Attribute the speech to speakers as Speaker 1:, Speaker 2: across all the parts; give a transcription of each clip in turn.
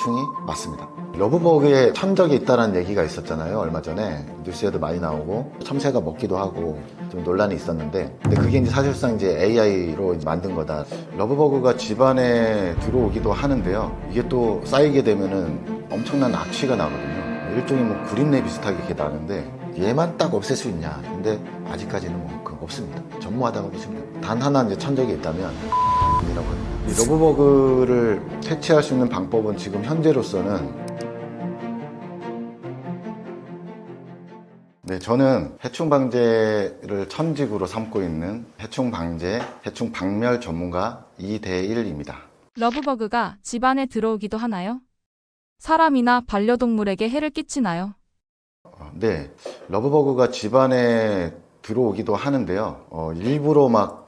Speaker 1: 해충이 맞습니다. 러브버그에 천적이 있다는 얘기가 있었잖아요. 얼마 전에 뉴스에도 많이 나오고 참새가 먹기도 하고 좀 논란이 있었는데, 근데 그게 이제 사실상 이제 AI로 만든 거다. 러브버그가 집안에 들어오기도 하는데요. 이게 또 쌓이게 되면은 엄청난 악취가 나거든요. 일종의 뭐 구린내 비슷하게 이렇게 나는데, 얘만 딱 없앨 수 있냐? 근데 아직까지는 뭐 그거 없습니다. 전무하다고 보시면 됩니다. 단 하나 이제 천적이 있다면 이라고 합니다. 이 러브버그를 퇴치할 수 있는 방법은 지금 현재로서는, 네, 저는 해충 방제를 천직으로 삼고 있는 해충 방제, 해충 박멸 전문가 이대일입니다.
Speaker 2: 러브버그가 집안에 들어오기도 하나요? 사람이나 반려동물에게 해를 끼치나요?
Speaker 1: 네, 러브버그가 집안에 들어오기도 하는데요. 일부러 막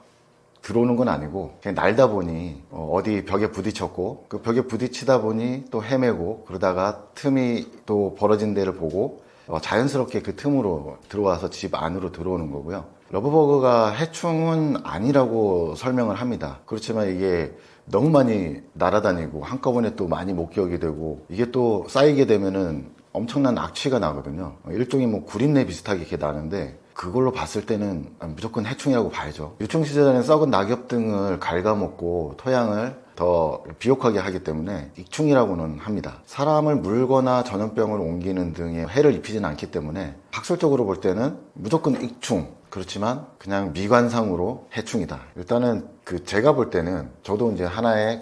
Speaker 1: 들어오는 건 아니고 그냥 날다 보니 어디 벽에 부딪혔고, 그 벽에 부딪히다 보니 또 헤매고, 그러다가 틈이 또 벌어진 데를 보고 자연스럽게 그 틈으로 들어와서 집 안으로 들어오는 거고요. 러브버그가 해충은 아니라고 설명을 합니다. 그렇지만 이게 너무 많이 날아다니고 한꺼번에 또 많이 목격이 되고, 이게 또 쌓이게 되면은 엄청난 악취가 나거든요. 일종의 뭐 구린내 비슷하게 이렇게 나는데, 그걸로 봤을 때는 무조건 해충이라고 봐야죠. 유충시설에는 썩은 낙엽 등을 갉아먹고 토양을 더 비옥하게 하기 때문에 익충이라고는 합니다. 사람을 물거나 전염병을 옮기는 등의 해를 입히지는 않기 때문에 학술적으로 볼 때는 무조건 익충, 그렇지만 그냥 미관상으로 해충이다. 일단은 제가 볼 때는, 저도 이제 하나의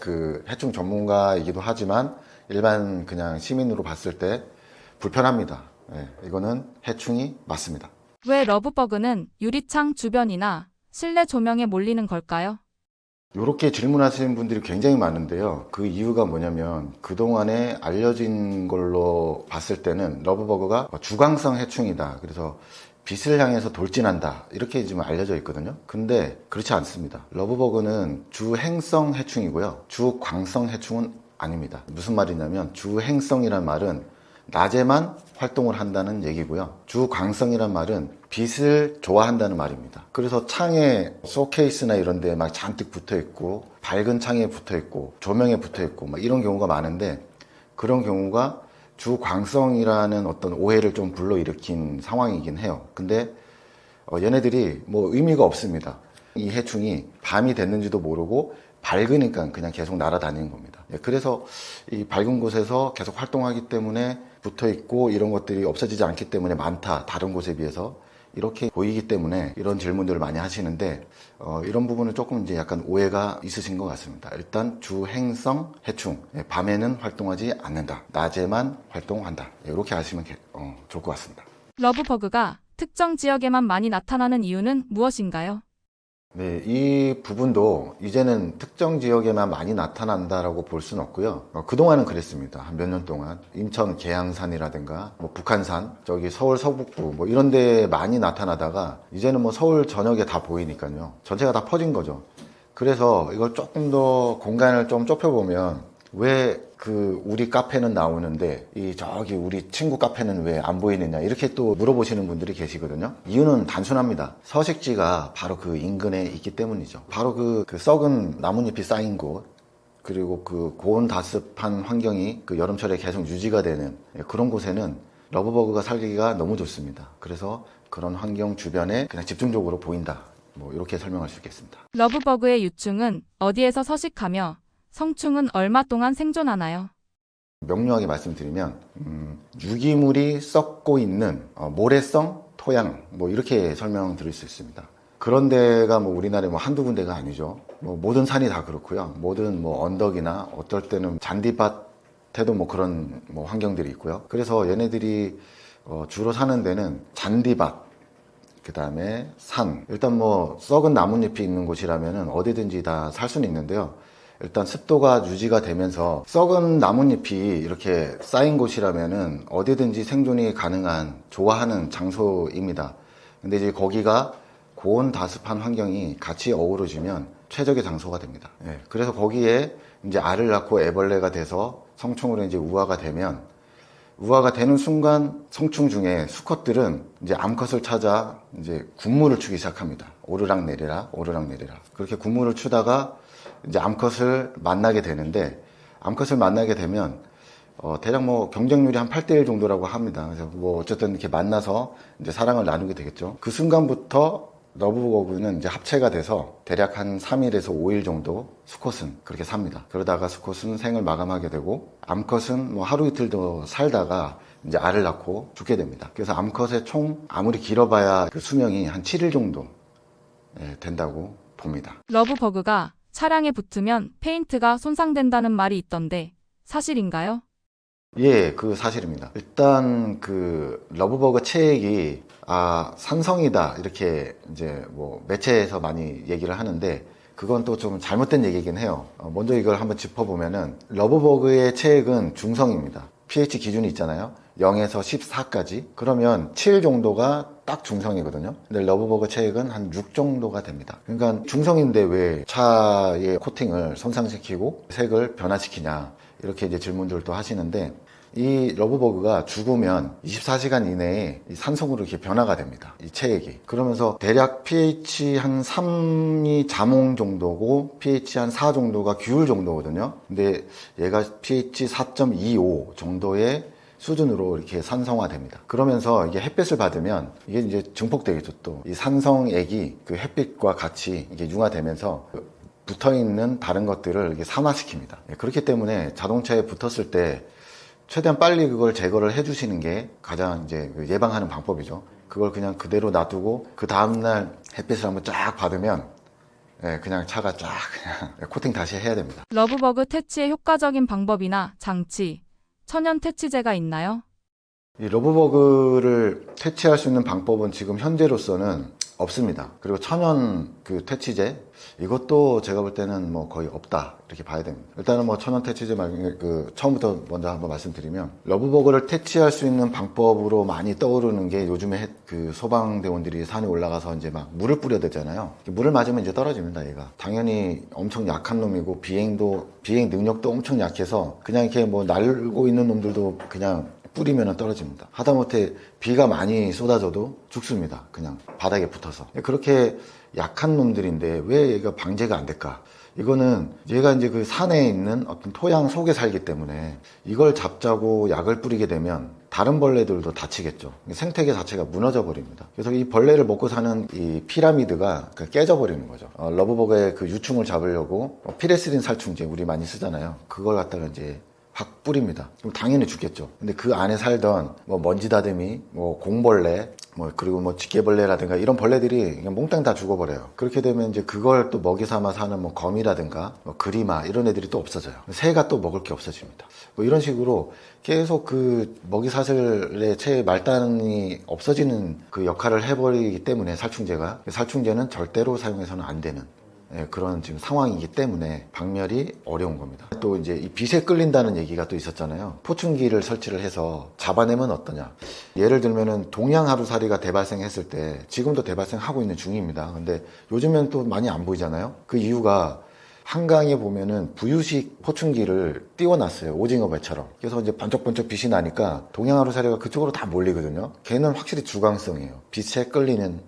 Speaker 1: 해충 전문가이기도 하지만 일반 그냥 시민으로 봤을 때 불편합니다. 네, 이거는 해충이 맞습니다.
Speaker 2: 왜 러브버그는 유리창 주변이나 실내 조명에 몰리는 걸까요?
Speaker 1: 이렇게 질문하시는 분들이 굉장히 많은데요. 그 이유가 뭐냐면, 그동안에 알려진 걸로 봤을 때는 러브버그가 주광성 해충이다. 그래서 빛을 향해서 돌진한다, 이렇게 지금 알려져 있거든요. 근데 그렇지 않습니다. 러브버그는 주행성 해충이고요. 주광성 해충은 아닙니다. 무슨 말이냐면, 주행성이란 말은 낮에만 활동을 한다는 얘기고요. 주광성이란 말은 빛을 좋아한다는 말입니다. 그래서 창에 쇼케이스나 이런 데 막 잔뜩 붙어 있고, 밝은 창에 붙어 있고, 조명에 붙어 있고, 막 이런 경우가 많은데, 그런 경우가 주광성이라는 어떤 오해를 좀 불러일으킨 상황이긴 해요. 근데 얘네들이 뭐 의미가 없습니다. 이 해충이 밤이 됐는지도 모르고 밝으니까 그냥 계속 날아다니는 겁니다. 그래서 이 밝은 곳에서 계속 활동하기 때문에 붙어 있고, 이런 것들이 없어지지 않기 때문에 많다, 다른 곳에 비해서, 이렇게 보이기 때문에 이런 질문들을 많이 하시는데, 이런 부분은 조금 이제 약간 오해가 있으신 것 같습니다. 일단 주행성 해충, 밤에는 활동하지 않는다, 낮에만 활동한다, 이렇게 아시면 좋을 것 같습니다.
Speaker 2: 러브버그가 특정 지역에만 많이 나타나는 이유는 무엇인가요?
Speaker 1: 네, 이 부분도 이제는 특정 지역에만 많이 나타난다라고 볼 수는 없고요. 그동안은 그랬습니다. 한 몇 년 동안 인천 계양산이라든가 뭐 북한산, 저기 서울 서북부 뭐 이런 데에 많이 나타나다가, 이제는 뭐 서울 전역에 다 보이니까요. 전체가 다 퍼진 거죠. 그래서 이걸 조금 더 공간을 좀 좁혀보면, 왜 우리 카페는 나오는데 저기 우리 친구 카페는 왜 안 보이느냐, 이렇게 또 물어보시는 분들이 계시거든요. 이유는 단순합니다. 서식지가 바로 그 인근에 있기 때문이죠. 바로 그 썩은 나뭇잎이 쌓인 곳, 그리고 그 고온다습한 환경이 여름철에 계속 유지가 되는 그런 곳에는 러브버그가 살기가 너무 좋습니다. 그래서 그런 환경 주변에 그냥 집중적으로 보인다, 뭐 이렇게 설명할 수 있겠습니다.
Speaker 2: 러브버그의 유충은 어디에서 서식하며 성충은 얼마 동안 생존하나요?
Speaker 1: 명료하게 말씀드리면, 유기물이 썩고 있는 모래성 토양, 뭐 이렇게 설명드릴 수 있습니다. 그런 데가 뭐 우리나라에 뭐 한두 군데가 아니죠. 뭐 모든 산이 다 그렇고요. 모든 뭐 언덕이나 어떨 때는 잔디밭에도 뭐 그런 뭐 환경들이 있고요. 그래서 얘네들이 주로 사는 데는 잔디밭, 그 다음에 산, 일단 뭐 썩은 나뭇잎이 있는 곳이라면 어디든지 다 살 수는 있는데요. 일단 습도가 유지가 되면서 썩은 나뭇잎이 이렇게 쌓인 곳이라면은 어디든지 생존이 가능한, 좋아하는 장소입니다. 근데 이제 거기가 고온다습한 환경이 같이 어우러지면 최적의 장소가 됩니다. 그래서 거기에 이제 알을 낳고 애벌레가 돼서 성충으로 이제 우화가 되면, 우화가 되는 순간 성충 중에 수컷들은 이제 암컷을 찾아 이제 군무를 추기 시작합니다. 오르락 내리락, 오르락 내리락. 그렇게 군무를 추다가 이제 암컷을 만나게 되는데, 암컷을 만나게 되면 대략 뭐 경쟁률이 한 8대1 정도라고 합니다. 그래서 뭐 어쨌든 이렇게 만나서 이제 사랑을 나누게 되겠죠. 그 순간부터 러브버그는 이제 합체가 돼서 대략 한 3일에서 5일 정도 수컷은 그렇게 삽니다. 그러다가 수컷은 생을 마감하게 되고 암컷은 뭐 하루 이틀 더 살다가 이제 알을 낳고 죽게 됩니다. 그래서 암컷의 총 아무리 길어봐야 그 수명이 한 7일 정도 된다고 봅니다.
Speaker 2: 러브버그가 차량에 붙으면 페인트가 손상된다는 말이 있던데 사실인가요?
Speaker 1: 예, 그 사실입니다. 일단 그 러브버그 체액이 산성이다 이렇게 이제 뭐 매체에서 많이 얘기를 하는데 그건 또 좀 잘못된 얘기긴 해요. 먼저 이걸 한번 짚어보면은 러브버그의 체액은 중성입니다. pH 기준이 있잖아요. 0에서 14까지. 그러면 7 정도가 딱 중성이거든요. 근데 러브버그 체액은 한 6 정도가 됩니다. 그러니까 중성인데 왜 차의 코팅을 손상시키고 색을 변화시키냐 이렇게 이제 질문들도 하시는데 이 러브버그가 죽으면 24시간 이내에 이 산성으로 이렇게 변화가 됩니다. 이 체액이. 그러면서 대략 pH 한 3이 자몽 정도고 pH 한 4 정도가 귤 정도거든요. 근데 얘가 pH 4.25 정도의 수준으로 이렇게 산성화됩니다. 그러면서 이게 햇빛을 받으면 이게 이제 증폭되겠죠. 또 이 산성액이 그 햇빛과 같이 이게 융화되면서 붙어 있는 다른 것들을 이렇게 산화시킵니다. 그렇기 때문에 자동차에 붙었을 때 최대한 빨리 그걸 제거를 해주시는 게 가장 이제 예방하는 방법이죠. 그걸 그냥 그대로 놔두고 그 다음날 햇빛을 한번 쫙 받으면 그냥 차가 쫙 그냥 코팅 다시 해야 됩니다.
Speaker 2: 러브버그 퇴치의 효과적인 방법이나 장치, 천연 퇴치제가 있나요?
Speaker 1: 이 러브버그를 퇴치할 수 있는 방법은 지금 현재로서는 없습니다. 그리고 천연 그 퇴치제 이것도 제가 볼 때는 뭐 거의 없다 이렇게 봐야 됩니다. 일단은 뭐 천연 퇴치제 처음부터 먼저 한번 말씀드리면 러브버그를 퇴치할 수 있는 방법으로 많이 떠오르는 게 요즘에 그 소방대원들이 산에 올라가서 이제 막 물을 뿌려대잖아요. 물을 맞으면 이제 떨어집니다. 얘가 당연히 엄청 약한 놈이고 비행 능력도 엄청 약해서 그냥 이렇게 뭐 날고 있는 놈들도 그냥 뿌리면 떨어집니다. 하다못해 비가 많이 쏟아져도 죽습니다. 그냥 바닥에 붙어서. 그렇게 약한 놈들인데 왜 얘가 방제가 안 될까? 이거는 얘가 이제 그 산에 있는 어떤 토양 속에 살기 때문에 이걸 잡자고 약을 뿌리게 되면 다른 벌레들도 다치겠죠. 생태계 자체가 무너져 버립니다. 그래서 이 벌레를 먹고 사는 이 피라미드가 깨져 버리는 거죠. 러브버그의 그 유충을 잡으려고 피레스린 살충제 우리 많이 쓰잖아요. 그걸 갖다가 이제 확 뿌립니다. 그럼 당연히 죽겠죠. 근데 그 안에 살던 뭐 먼지다듬이, 뭐 공벌레, 그리고 뭐 집게벌레라든가 이런 벌레들이 그냥 몽땅 다 죽어버려요. 그렇게 되면 이제 그걸 또 먹이 삼아 사는 뭐 거미라든가 뭐 그리마 이런 애들이 또 없어져요. 새가 또 먹을 게 없어집니다. 뭐 이런 식으로 계속 그 먹이 사슬의 채 말단이 없어지는 그 역할을 해버리기 때문에 살충제는 절대로 사용해서는 안 되는 그런 지금 상황이기 때문에 박멸이 어려운 겁니다. 또 이제 이 빛에 끌린다는 얘기가 또 있었잖아요. 포충기를 설치를 해서 잡아내면 어떠냐. 예를 들면은 동양하루살이가 대발생했을 때 지금도 대발생하고 있는 중입니다. 근데 요즘엔 또 많이 안 보이잖아요. 그 이유가 한강에 보면은 부유식 포충기를 띄워놨어요. 오징어 배처럼. 그래서 이제 번쩍번쩍 빛이 나니까 동양하루살이가 그쪽으로 다 몰리거든요. 걔는 확실히 주광성이에요. 빛에 끌리는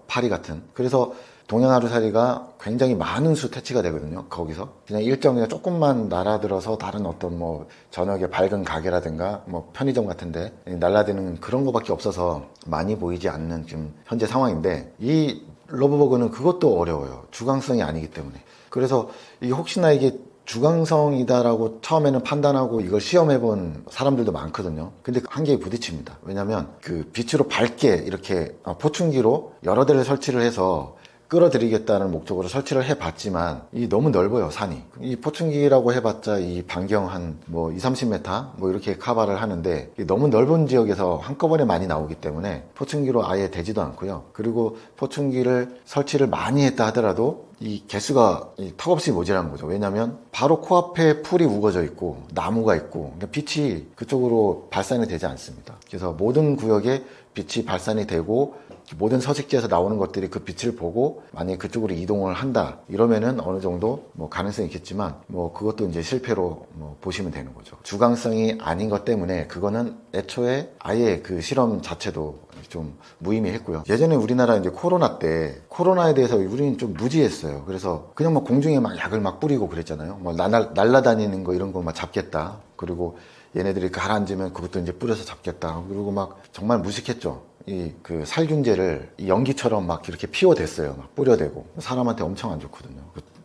Speaker 1: 파리 같은. 그래서 동양하루살이가 굉장히 많은 수 퇴치가 되거든요. 거기서 그냥 일정에 조금만 날아들어서 다른 어떤 뭐 저녁에 밝은 가게라든가 뭐 편의점 같은데 날아드는 그런 거밖에 없어서 많이 보이지 않는 지금 현재 상황인데 이 러브버그는 그것도 어려워요. 주광성이 아니기 때문에. 그래서 이 혹시나 이게 주광성이다라고 처음에는 판단하고 이걸 시험해본 사람들도 많거든요. 근데 한계에 부딪힙니다. 왜냐하면 그 빛으로 밝게 이렇게 포충기로 여러 대를 설치를 해서 끌어들이겠다는 목적으로 설치를 해봤지만 이 너무 넓어요. 산이. 이 포충기라고 해봤자 이 반경 한 뭐 20-30m 뭐 이렇게 커버를 하는데 너무 넓은 지역에서 한꺼번에 많이 나오기 때문에 포충기로 아예 되지도 않고요. 그리고 포충기를 설치를 많이 했다 하더라도 이 개수가 턱없이 모자란 거죠. 왜냐하면 바로 코앞에 풀이 우거져 있고 나무가 있고 그러니까 빛이 그쪽으로 발산이 되지 않습니다. 그래서 모든 구역에 빛이 발산이 되고 모든 서식지에서 나오는 것들이 그 빛을 보고 만약에 그쪽으로 이동을 한다 이러면은 어느 정도 뭐 가능성이 있겠지만 뭐 그것도 이제 실패로 뭐 보시면 되는 거죠. 주광성이 아닌 것 때문에 그거는 애초에 아예 그 실험 자체도 좀 무의미했고요. 예전에 우리나라 이제 코로나 때 코로나에 대해서 우리는 좀 무지했어요. 그래서 그냥 막 공중에 막 약을 막 뿌리고 그랬잖아요. 뭐 날라다니는 거 이런 거 막 잡겠다. 그리고 얘네들이 가라앉으면 그것도 이제 뿌려서 잡겠다. 그리고 막 정말 무식했죠. 이 그 살균제를 이 연기처럼 막 이렇게 피워댔어요. 막 뿌려대고 사람한테 엄청 안 좋거든요.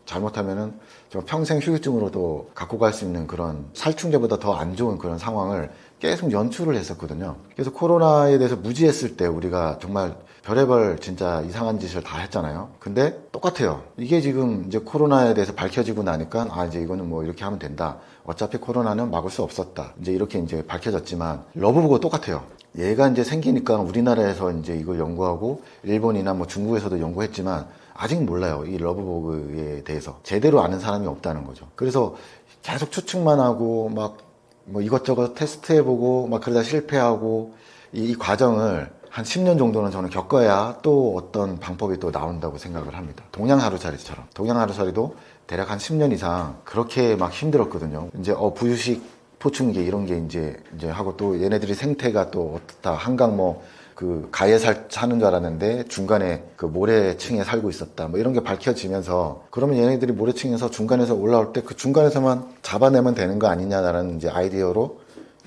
Speaker 1: 잘못하면은 좀 평생 후유증으로도 갖고 갈 수 있는 그런 살충제보다 더 안 좋은 그런 상황을 계속 연출을 했었거든요. 그래서 코로나에 대해서 무지했을 때 우리가 정말 별의별 진짜 이상한 짓을 다 했잖아요. 근데 똑같아요. 이게 지금 이제 코로나에 대해서 밝혀지고 나니까 아 이제 이거는 뭐 이렇게 하면 된다. 어차피 코로나는 막을 수 없었다. 이제 이렇게 이제 밝혀졌지만 러브버거 똑같아요. 얘가 이제 생기니까 우리나라에서 이제 이걸 연구하고 일본이나 뭐 중국에서도 연구했지만 아직 몰라요. 이 러브버그에 대해서 제대로 아는 사람이 없다는 거죠. 그래서 계속 추측만 하고 막 뭐 이것저것 테스트해보고 막 그러다 실패하고 이 과정을 한 10년 정도는 저는 겪어야 또 어떤 방법이 또 나온다고 생각을 합니다. 동양하루살이처럼. 동양하루살이도 대략 한 10년 이상 그렇게 막 힘들었거든요. 이제 부유식 포충기 이런 게 이제 하고 또 얘네들이 생태가 또 어떻다. 한강 뭐 그 가에 사는 줄 알았는데 중간에 그 모래층에 살고 있었다. 뭐 이런 게 밝혀지면서 그러면 얘네들이 모래층에서 중간에서 올라올 때 그 중간에서만 잡아내면 되는 거 아니냐라는 이제 아이디어로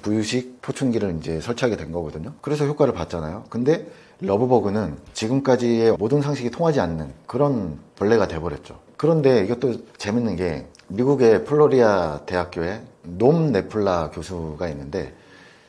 Speaker 1: 부유식 포충기를 이제 설치하게 된 거거든요. 그래서 효과를 봤잖아요. 근데 러브버그는 지금까지의 모든 상식이 통하지 않는 그런 벌레가 돼버렸죠. 그런데 이것도 재밌는 게 미국의 플로리다 대학교에 놈 네플라 교수가 있는데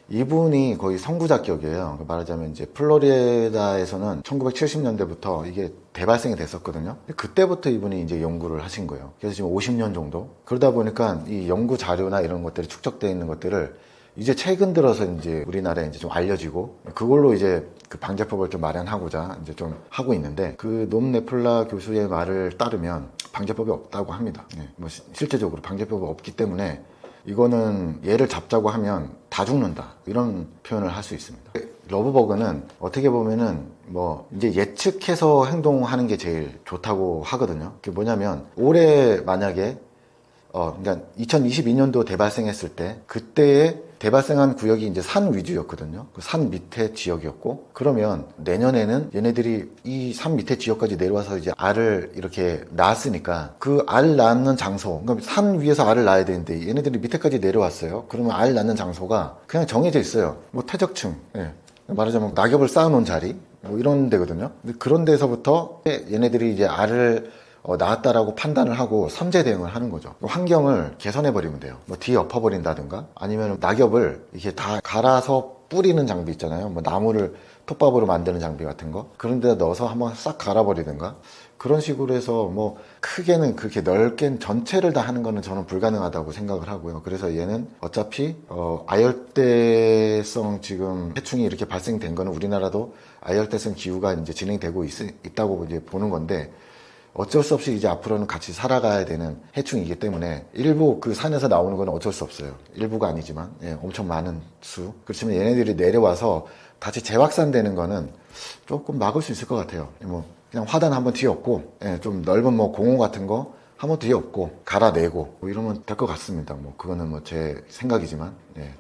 Speaker 1: 이분이 거의 선구자격이에요. 말하자면 이제 플로리다에서는 1970년대부터 이게 대발생이 됐었거든요. 그때부터 이분이 이제 연구를 하신 거예요. 그래서 지금 50년 정도. 그러다 보니까 이 연구 자료나 이런 것들이 축적되어 있는 것들을 이제 최근 들어서 이제 우리나라에 이제 좀 알려지고 그걸로 이제 그 방제법을 좀 마련하고자 이제 좀 하고 있는데 그 놈 네플라 교수의 말을 따르면 방제법이 없다고 합니다. 네, 뭐 실제적으로 방제법이 없기 때문에 이거는 얘를 잡자고 하면 다 죽는다 이런 표현을 할 수 있습니다. 러브버그는 어떻게 보면은 뭐 이제 예측해서 행동하는 게 제일 좋다고 하거든요. 그게 뭐냐면 올해 만약에 그러니까 2022년도 대발생했을 때 그때의 대발생한 구역이 이제 산 위주였거든요. 그 산 밑에 지역이었고 그러면 내년에는 얘네들이 이 산 밑에 지역까지 내려와서 이제 알을 이렇게 낳았으니까 그 알 낳는 장소, 그러니까 산 위에서 알을 낳아야 되는데 얘네들이 밑에까지 내려왔어요. 그러면 알 낳는 장소가 그냥 정해져 있어요. 뭐 퇴적층, 예. 말하자면 낙엽을 쌓아놓은 자리, 뭐 이런 데거든요. 그런 데서부터 얘네들이 이제 알을 나왔다라고 판단을 하고 선제 대응을 하는 거죠. 환경을 개선해버리면 돼요. 뭐 뒤에 엎어버린다든가 아니면 낙엽을 이렇게 다 갈아서 뿌리는 장비 있잖아요. 뭐 나무를 톱밥으로 만드는 장비 같은 거 그런 데다 넣어서 한번 싹 갈아버리든가 그런 식으로 해서 뭐 크게는 그렇게 넓게 전체를 다 하는 거는 저는 불가능하다고 생각을 하고요. 그래서 얘는 어차피 아열대성 지금 해충이 이렇게 발생된 거는 우리나라도 아열대성 기후가 이제 진행되고 있다고 이제 보는 건데 어쩔 수 없이 이제 앞으로는 같이 살아가야 되는 해충이기 때문에 일부 그 산에서 나오는 건 어쩔 수 없어요. 일부가 아니지만 엄청 많은 수. 그렇지만 얘네들이 내려와서 다시 재확산되는 거는 조금 막을 수 있을 것 같아요. 뭐 그냥 화단 한번 뒤엎고 좀 넓은 뭐 공원 같은 거 한번 뒤엎고 갈아내고 뭐 이러면 될 것 같습니다. 뭐 그거는 뭐 제 생각이지만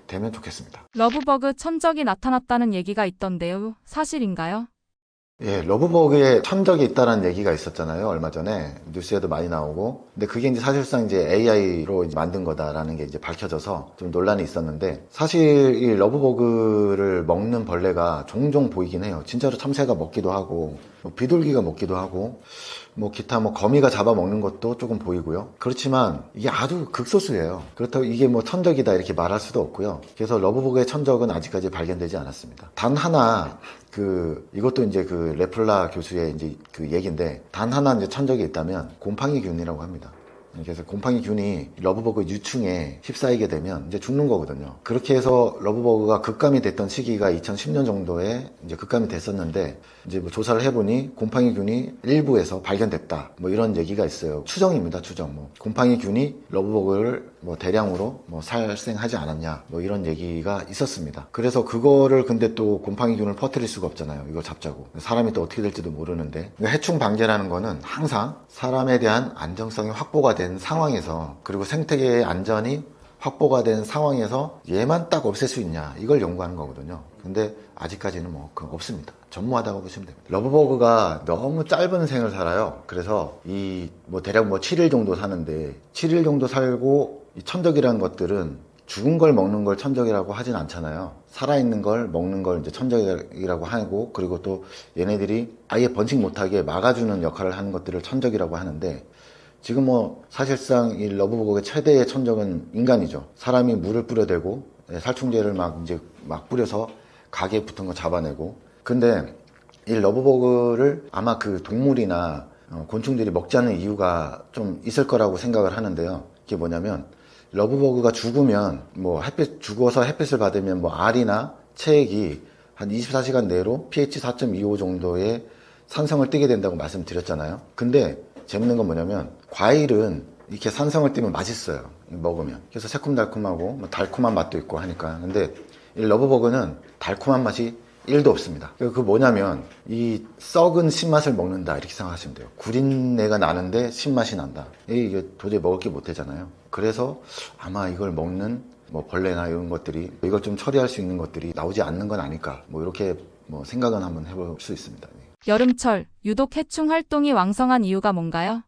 Speaker 1: 되면 좋겠습니다.
Speaker 2: 러브버그 천적이 나타났다는 얘기가 있던데요. 사실인가요?
Speaker 1: 예, 러브버그에 천적이 있다는 얘기가 있었잖아요. 얼마 전에 뉴스에도 많이 나오고. 근데 그게 이제 사실상 이제 AI로 이제 만든 거다라는 게 이제 밝혀져서 좀 논란이 있었는데 사실 이 러브버그를 먹는 벌레가 종종 보이긴 해요. 진짜로 참새가 먹기도 하고 뭐 비둘기가 먹기도 하고 뭐 기타 뭐 거미가 잡아먹는 것도 조금 보이고요. 그렇지만 이게 아주 극소수예요. 그렇다고 이게 뭐 천적이다 이렇게 말할 수도 없고요. 그래서 러브버그의 천적은 아직까지 발견되지 않았습니다. 단 하나 이것도 이제 그 레플라 교수의 이제 그 얘기인데 단 하나 이제 천적이 있다면 곰팡이균이라고 합니다. 그래서 곰팡이균이 러브버그 유충에 휩싸이게 되면 이제 죽는 거거든요. 그렇게 해서 러브버그가 급감이 됐던 시기가 2010년 정도에 이제 급감이 됐었는데 이제 뭐 조사를 해보니 곰팡이균이 일부에서 발견됐다. 뭐 이런 얘기가 있어요. 추정입니다, 추정. 뭐 곰팡이균이 러브버그를 뭐 대량으로 뭐 살생하지 않았냐 뭐 이런 얘기가 있었습니다. 그래서 그거를 근데 또 곰팡이균을 퍼뜨릴 수가 없잖아요. 이걸 잡자고. 사람이 또 어떻게 될지도 모르는데, 그러니까 해충 방제라는 거는 항상 사람에 대한 안정성이 확보가 된 상황에서, 그리고 생태계의 안전이 확보가 된 상황에서 얘만 딱 없앨 수 있냐, 이걸 연구하는 거거든요. 근데 아직까지는 뭐 그거 없습니다. 전무하다고 보시면 됩니다. 러브버그가 너무 짧은 생을 살아요. 그래서 이 뭐 대략 뭐 7일 정도 사는데, 7일 정도 살고 이 천적이라는 것들은 죽은 걸 먹는 걸 천적이라고 하진 않잖아요. 살아있는 걸 먹는 걸 이제 천적이라고 하고, 그리고 또 얘네들이 아예 번식 못하게 막아주는 역할을 하는 것들을 천적이라고 하는데, 지금 뭐 사실상 이 러브버그의 최대의 천적은 인간이죠. 사람이 물을 뿌려대고 살충제를 막 뿌려서 가게에 붙은 거 잡아내고. 근데 이 러브버그를 아마 그 동물이나 곤충들이 먹지 않는 이유가 좀 있을 거라고 생각을 하는데요. 그게 뭐냐면, 러브버그가 죽으면 뭐 죽어서 햇빛을 받으면 뭐 알이나 체액이 한 24시간 내로 pH 4.25 정도의 산성을 띠게 된다고 말씀드렸잖아요. 근데 재밌는 건 뭐냐면, 과일은 이렇게 산성을 띠면 맛있어요. 먹으면. 그래서 새콤달콤하고 뭐 달콤한 맛도 있고 하니까. 근데 이 러브버그는 달콤한 맛이 1도 없습니다. 그 뭐냐면, 이 썩은 신맛을 먹는다, 이렇게 생각하시면 돼요. 구린내가 나는데 신맛이 난다. 이게 도저히 먹을 게 못 되잖아요. 그래서 아마 이걸 먹는 뭐 벌레나 이런 것들이, 이걸 좀 처리할 수 있는 것들이 나오지 않는 건 아닐까, 뭐 이렇게 뭐 생각은 한번 해볼 수 있습니다.
Speaker 2: 여름철 유독 해충 활동이 왕성한 이유가 뭔가요?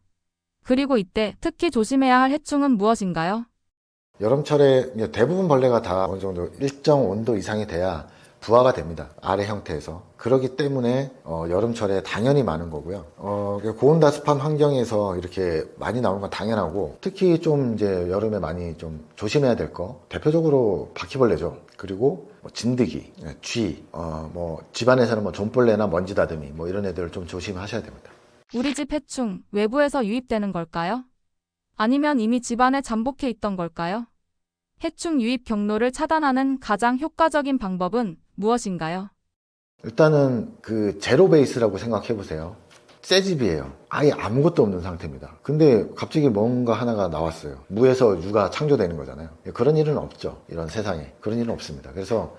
Speaker 2: 그리고 이때 특히 조심해야 할 해충은 무엇인가요?
Speaker 1: 여름철에 대부분 벌레가 다 어느 정도 일정 온도 이상이 돼야 부화가 됩니다. 알의 형태에서. 그렇기 때문에 여름철에 당연히 많은 거고요. 고온다습한 환경에서 이렇게 많이 나오는 건 당연하고, 특히 좀 이제 여름에 많이 좀 조심해야 될 거, 대표적으로 바퀴벌레죠. 그리고 뭐 진드기, 쥐, 뭐 집안에서는 뭐 존벌레나 먼지다듬이 뭐 이런 애들을 좀 조심하셔야 됩니다.
Speaker 2: 우리 집 해충 외부에서 유입되는 걸까요? 아니면 이미 집안에 잠복해 있던 걸까요? 해충 유입 경로를 차단하는 가장 효과적인 방법은 무엇인가요?
Speaker 1: 일단은 그 제로 베이스라고 생각해 보세요. 새 집이에요. 아예 아무것도 없는 상태입니다. 근데 갑자기 뭔가 하나가 나왔어요. 무에서 유가 창조되는 거잖아요. 그런 일은 없죠. 이런 세상에. 그런 일은 없습니다. 그래서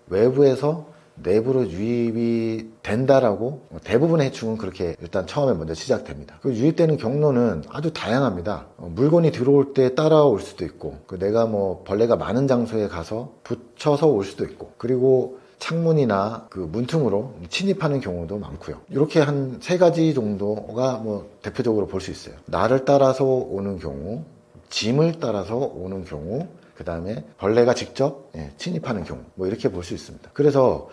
Speaker 1: 외부에서 내부로 유입이 된다라고, 대부분의 해충은 그렇게 일단 처음에 먼저 시작됩니다. 그 유입되는 경로는 아주 다양합니다. 물건이 들어올 때 따라올 수도 있고, 내가 뭐 벌레가 많은 장소에 가서 붙여서 올 수도 있고, 그리고 창문이나 그 문틈으로 침입하는 경우도 많고요. 이렇게 한 3가지 정도가 뭐 대표적으로 볼 수 있어요. 나를 따라서 오는 경우, 짐을 따라서 오는 경우, 그 다음에 벌레가 직접 침입하는 경우, 뭐 이렇게 볼 수 있습니다. 그래서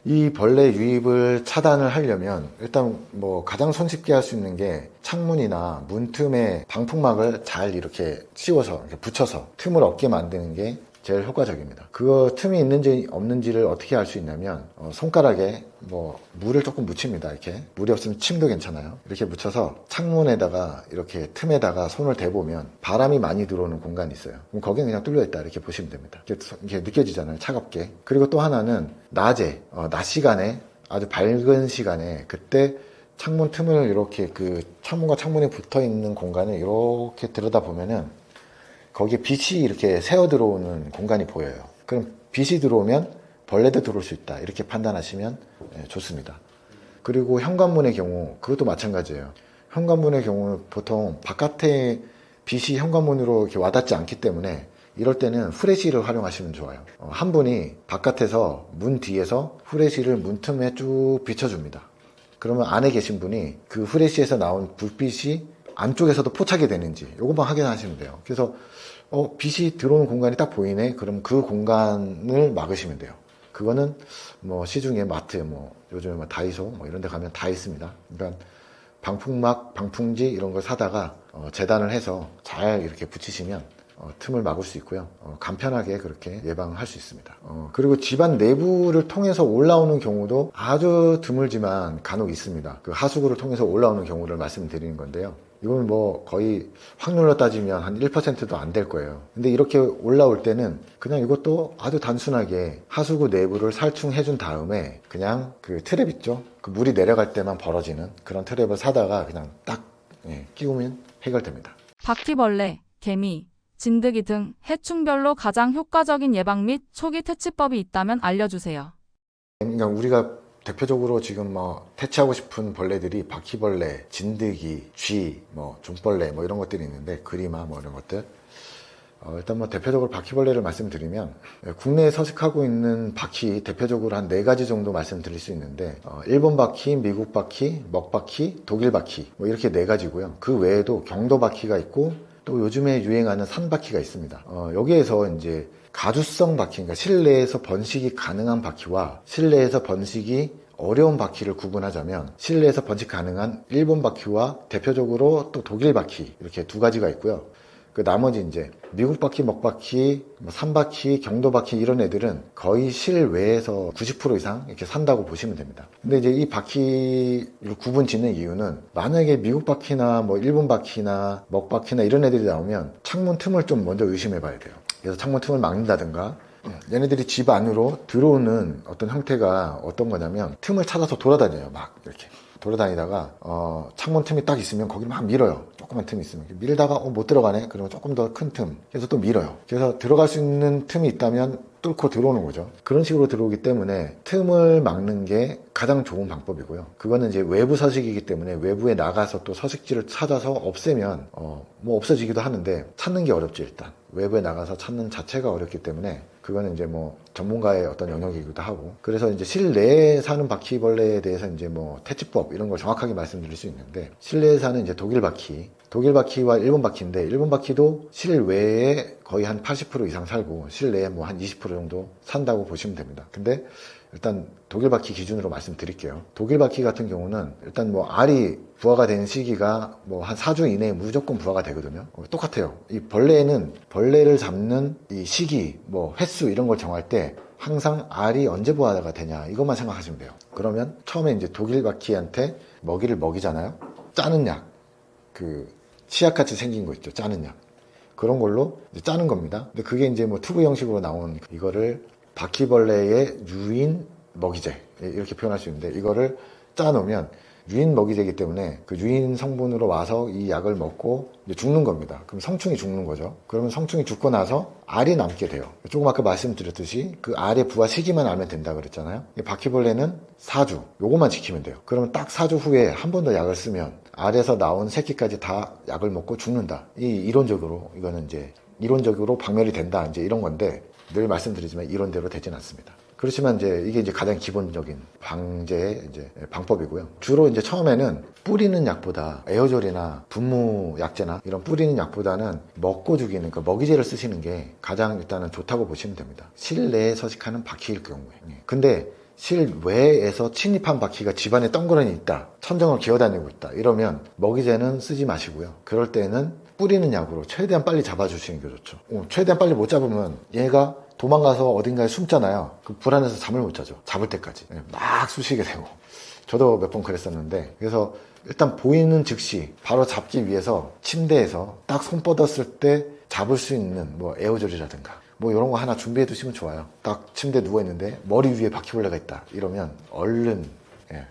Speaker 1: 이 벌레 유입을 차단을 하려면 일단 뭐 가장 손쉽게 할 수 있는 게, 창문이나 문틈에 방풍막을 잘 이렇게 씌워서 이렇게 붙여서 틈을 없게 만드는 게 제일 효과적입니다. 그거 틈이 있는지 없는지를 어떻게 알 수 있냐면, 손가락에 뭐 물을 조금 묻힙니다. 이렇게 물이 없으면 침도 괜찮아요. 이렇게 묻혀서 창문에다가 이렇게 틈에다가 손을 대보면 바람이 많이 들어오는 공간이 있어요. 그럼 거기는 그냥 뚫려 있다, 이렇게 보시면 됩니다. 이렇게 느껴지잖아요, 차갑게. 그리고 또 하나는 낮에, 낮 시간에, 아주 밝은 시간에, 그때 창문 틈을 이렇게 그 창문과 창문이 붙어 있는 공간을 이렇게 들여다보면은 거기에 빛이 이렇게 새어 들어오는 공간이 보여요. 그럼 빛이 들어오면 벌레도 들어올 수 있다, 이렇게 판단하시면 좋습니다. 그리고 현관문의 경우, 그것도 마찬가지예요. 현관문의 경우는 보통 바깥에 빛이 현관문으로 이렇게 와닿지 않기 때문에, 이럴 때는 후레쉬를 활용하시면 좋아요. 한 분이 바깥에서 문 뒤에서 후레쉬를 문틈에 쭉 비춰줍니다. 그러면 안에 계신 분이 그 후레쉬에서 나온 불빛이 안쪽에서도 포착이 되는지 이것만 확인하시면 돼요. 그래서 빛이 들어오는 공간이 딱 보이네, 그럼 그 공간을 막으시면 돼요. 그거는 뭐 시중에 마트, 뭐 요즘에 뭐 다이소 뭐 이런 데 가면 다 있습니다. 그러니까 방풍막, 방풍지 이런 걸 사다가 재단을 해서 잘 이렇게 붙이시면 틈을 막을 수 있고요. 간편하게 그렇게 예방할 수 있습니다. 그리고 집안 내부를 통해서 올라오는 경우도 아주 드물지만 간혹 있습니다. 그 하수구를 통해서 올라오는 경우를 말씀드리는 건데요. 이건 뭐 거의 확률로 따지면 한 1%도 안 될 거예요. 근데 이렇게 올라올 때는 그냥 이것도 아주 단순하게 하수구 내부를 살충해 준 다음에, 그냥 그 트랩 있죠? 그 물이 내려갈 때만 벌어지는 그런 트랩을 사다가 그냥 딱 끼우면 해결됩니다.
Speaker 2: 바퀴벌레, 개미, 진드기 등 해충별로 가장 효과적인 예방 및 초기 퇴치법이 있다면 알려주세요.
Speaker 1: 그러니까 우리가 대표적으로 지금 뭐 퇴치하고 싶은 벌레들이 바퀴벌레, 진드기, 쥐, 뭐 종벌레 뭐 이런 것들이 있는데 그리마 뭐 이런 것들. 일단 뭐 대표적으로 바퀴벌레를 말씀드리면 국내에 서식하고 있는 바퀴 대표적으로 한 4가지 정도 말씀드릴 수 있는데 일본 바퀴, 미국 바퀴, 먹바퀴, 독일 바퀴 뭐 이렇게 4가지고요. 그 외에도 경도 바퀴가 있고 또 요즘에 유행하는 산바퀴가 있습니다. 여기에서 이제 가주성 바퀴, 그러니까 실내에서 번식이 가능한 바퀴와 실내에서 번식이 어려운 바퀴를 구분하자면 실내에서 번식 가능한 일본 바퀴와 대표적으로 또 독일 바퀴 이렇게 2가지가 있고요. 그 나머지 이제 미국 바퀴, 먹바퀴, 뭐 산바퀴, 경도 바퀴 이런 애들은 거의 실외에서 90% 이상 이렇게 산다고 보시면 됩니다. 근데 이제 이 바퀴를 구분 짓는 이유는 만약에 미국 바퀴나 뭐 일본 바퀴나 먹바퀴나 이런 애들이 나오면 창문 틈을 좀 먼저 의심해 봐야 돼요. 그래서 창문 틈을 막는다든가 얘네들이 집 안으로 들어오는 어떤 형태가 어떤 거냐면 틈을 찾아서 돌아다녀요. 막 이렇게 돌아다니다가 창문 틈이 딱 있으면 거기를 막 밀어요. 조그만 틈이 있으면 밀다가 못 들어가네. 그러면 조금 더 큰 틈. 그래서 또 밀어요. 그래서 들어갈 수 있는 틈이 있다면 뚫고 들어오는 거죠. 그런 식으로 들어오기 때문에 틈을 막는 게 가장 좋은 방법이고요. 그거는 이제 외부 서식이기 때문에 외부에 나가서 또 서식지를 찾아서 없애면 뭐 없어지기도 하는데 찾는 게 어렵지. 일단 외부에 나가서 찾는 자체가 어렵기 때문에 그거는 이제 뭐 전문가의 어떤 영역이기도 하고, 그래서 이제 실내에 사는 바퀴벌레에 대해서 이제 뭐 퇴치법 이런 걸 정확하게 말씀드릴 수 있는데, 실내에 사는 이제 독일 바퀴와 일본 바퀴인데, 일본 바퀴도 실외에 거의 한 80% 이상 살고 실내에 뭐 한 20% 정도 산다고 보시면 됩니다. 근데 일단 독일 바퀴 기준으로 말씀드릴게요. 독일 바퀴 같은 경우는 일단 뭐 알이 부화가 되는 시기가 뭐 한 4주 이내에 무조건 부화가 되거든요. 똑같아요. 이 벌레를 잡는 이 시기, 뭐 횟수 이런 걸 정할 때 항상 알이 언제 부화가 되냐 이것만 생각하시면 돼요. 그러면 처음에 이제 독일 바퀴한테 먹이를 먹이잖아요. 짜는 약, 그 치약같이 생긴 거 있죠. 짜는 약. 그런 걸로 이제 짜는 겁니다. 근데 그게 이제 뭐 튜브 형식으로 나온 이거를 바퀴벌레의 유인 먹이제 이렇게 표현할 수 있는데, 이거를 짜놓으면 유인 먹이제이기 때문에 그 유인 성분으로 와서 이 약을 먹고 이제 죽는 겁니다. 그럼 성충이 죽는 거죠. 그러면 성충이 죽고 나서 알이 남게 돼요. 조금 아까 말씀드렸듯이 그 알의 부화 시기만 알면 된다 그랬잖아요. 바퀴벌레는 4주 요것만 지키면 돼요. 그러면 딱 4주 후에 한 번 더 약을 쓰면 알에서 나온 새끼까지 다 약을 먹고 죽는다. 이거는 이제 이론적으로 박멸이 된다. 이제 이런 건데, 늘 말씀드리지만 이론대로 되진 않습니다. 그렇지만 이제 이게 이제 가장 기본적인 방제의 이제 방법이고요. 주로 이제 처음에는 뿌리는 약보다 에어졸이나 분무 약제나 이런 뿌리는 약보다는 먹고 죽이는, 그러니까 먹이제를 쓰시는 게 가장 일단은 좋다고 보시면 됩니다. 실내에 서식하는 바퀴일 경우에. 근데 실외에서 침입한 바퀴가 집안에 덩그러니 있다, 천정을 기어다니고 있다, 이러면 먹이제는 쓰지 마시고요. 그럴 때는 뿌리는 약으로 최대한 빨리 잡아주시는 게 좋죠. 최대한 빨리 못 잡으면 얘가 도망가서 어딘가에 숨잖아요. 그 불안해서 잠을 못 자죠. 잡을 때까지 막 쑤시게 되고. 저도 몇 번 그랬었는데, 그래서 일단 보이는 즉시 바로 잡기 위해서 침대에서 딱 손 뻗었을 때 잡을 수 있는 뭐 에어졸이라든가 뭐 이런 거 하나 준비해 두시면 좋아요. 딱 침대에 누워있는데 머리 위에 바퀴벌레가 있다 이러면 얼른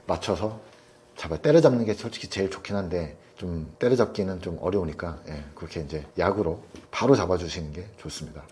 Speaker 1: 맞춰서 잡아요. 때려잡는 게 솔직히 제일 좋긴 한데 좀 때려잡기는 좀 어려우니까 그렇게 이제 약으로 바로 잡아주시는 게 좋습니다.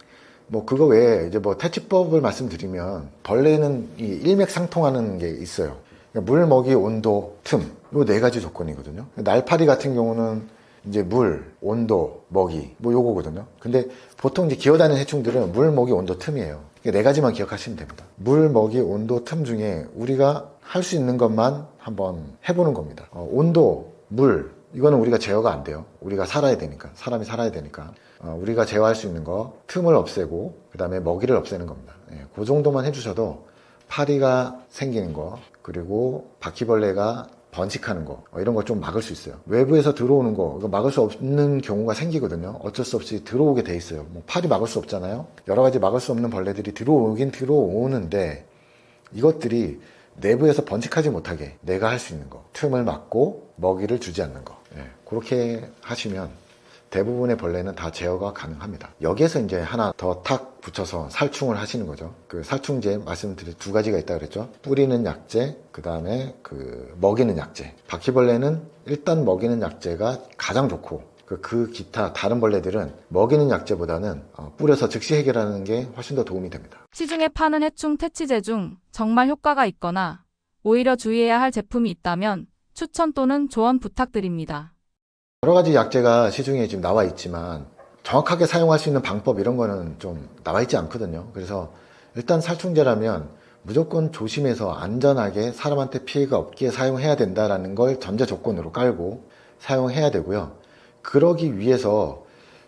Speaker 1: 뭐 그거 외에 이제 뭐 퇴치법을 말씀드리면, 벌레는 이 일맥상통하는 게 있어요. 그러니까 물, 먹이, 온도, 틈, 요 4가지 조건이거든요. 날파리 같은 경우는 이제 물, 온도, 먹이 뭐 요거거든요. 근데 보통 이제 기어다니는 해충들은 물, 먹이, 온도, 틈이에요. 4가지만 기억하시면 됩니다. 물, 먹이, 온도, 틈 중에 우리가 할 수 있는 것만 한번 해보는 겁니다. 온도, 물, 이거는 우리가 제어가 안 돼요. 우리가 살아야 되니까, 사람이 살아야 되니까. 우리가 제어할 수 있는 거, 틈을 없애고 그 다음에 먹이를 없애는 겁니다. 그 정도만 해주셔도 파리가 생기는 거, 그리고 바퀴벌레가 번식하는 거, 이런 걸 좀 막을 수 있어요. 외부에서 들어오는 거 이거 막을 수 없는 경우가 생기거든요. 어쩔 수 없이 들어오게 돼 있어요. 뭐 파리 막을 수 없잖아요. 여러 가지 막을 수 없는 벌레들이 들어오긴 들어오는데, 이것들이 내부에서 번식하지 못하게 내가 할 수 있는 거, 틈을 막고 먹이를 주지 않는 거, 그렇게 하시면 대부분의 벌레는 다 제어가 가능합니다. 여기에서 이제 하나 더 탁 붙여서 살충을 하시는 거죠. 그 살충제 말씀드린 2가지가 있다고 그랬죠. 뿌리는 약제, 그 다음에 그 먹이는 약제. 바퀴벌레는 일단 먹이는 약제가 가장 좋고, 그 기타 다른 벌레들은 먹이는 약제보다는 뿌려서 즉시 해결하는 게 훨씬 더 도움이 됩니다.
Speaker 2: 시중에 파는 해충 퇴치제 중 정말 효과가 있거나 오히려 주의해야 할 제품이 있다면 추천 또는 조언 부탁드립니다.
Speaker 1: 여러 가지 약제가 시중에 지금 나와 있지만 정확하게 사용할 수 있는 방법 이런 거는 좀 나와 있지 않거든요. 그래서 일단 살충제라면 무조건 조심해서 안전하게 사람한테 피해가 없게 사용해야 된다는 걸 전제 조건으로 깔고 사용해야 되고요. 그러기 위해서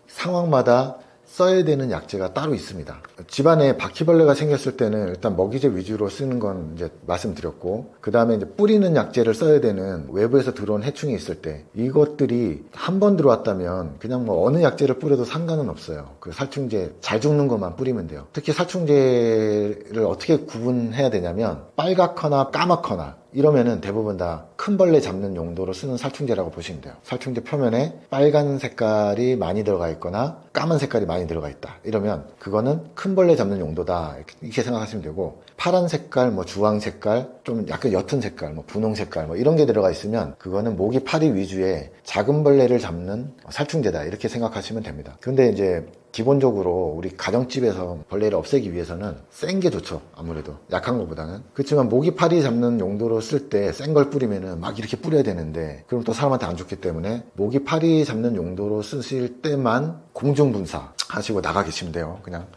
Speaker 1: 상황마다 써야 되는 약제가 따로 있습니다. 집안에 바퀴벌레가 생겼을 때는 일단 먹이제 위주로 쓰는 건 이제 말씀드렸고, 그 다음에 이제 뿌리는 약제를 써야 되는 외부에서 들어온 해충이 있을 때 이것들이 한 번 들어왔다면 그냥 뭐 어느 약제를 뿌려도 상관은 없어요. 그 살충제 잘 죽는 것만 뿌리면 돼요. 특히 살충제를 어떻게 구분해야 되냐면 빨갛거나 까맣거나 이러면은 대부분 다 큰 벌레 잡는 용도로 쓰는 살충제라고 보시면 돼요. 살충제 표면에 빨간 색깔이 많이 들어가 있거나 까만 색깔이 많이 들어가 있다. 이러면 그거는 큰 벌레 잡는 용도다. 이렇게 생각하시면 되고, 파란 색깔, 뭐 주황 색깔, 좀 약간 옅은 색깔, 뭐 분홍 색깔, 뭐 이런 게 들어가 있으면 그거는 모기 파리 위주의 작은 벌레를 잡는 살충제다. 이렇게 생각하시면 됩니다. 근데 이제 기본적으로 우리 가정집에서 벌레를 없애기 위해서는 센 게 좋죠. 아무래도 약한 것보다는. 그렇지만 모기 파리 잡는 용도로 쓸 때 센 걸 뿌리면은 막 이렇게 뿌려야 되는데 그럼 또 사람한테 안 좋기 때문에 모기 파리 잡는 용도로 쓰실 때만 공중분사 하시고 나가 계시면 돼요. 그냥.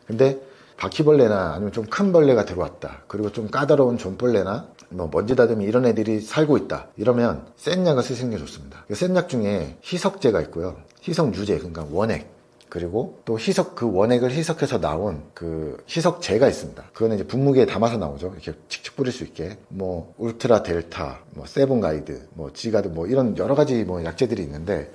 Speaker 1: 근데 바퀴벌레나 아니면 좀 큰 벌레가 들어왔다. 그리고 좀 까다로운 존벌레나 뭐 먼지다듬이 이런 애들이 살고 있다. 이러면 센 약을 쓰시는 게 좋습니다. 센 약 중에 희석제가 있고요. 희석유제, 그러니까 원액. 그리고 또 그 원액을 희석해서 나온 그 희석제가 있습니다. 그거는 이제 분무기에 담아서 나오죠. 이렇게 직접 뿌릴 수 있게. 뭐, 울트라 델타, 뭐, 세븐가이드, 뭐, 지가드, 뭐, 이런 여러 가지 뭐 약제들이 있는데,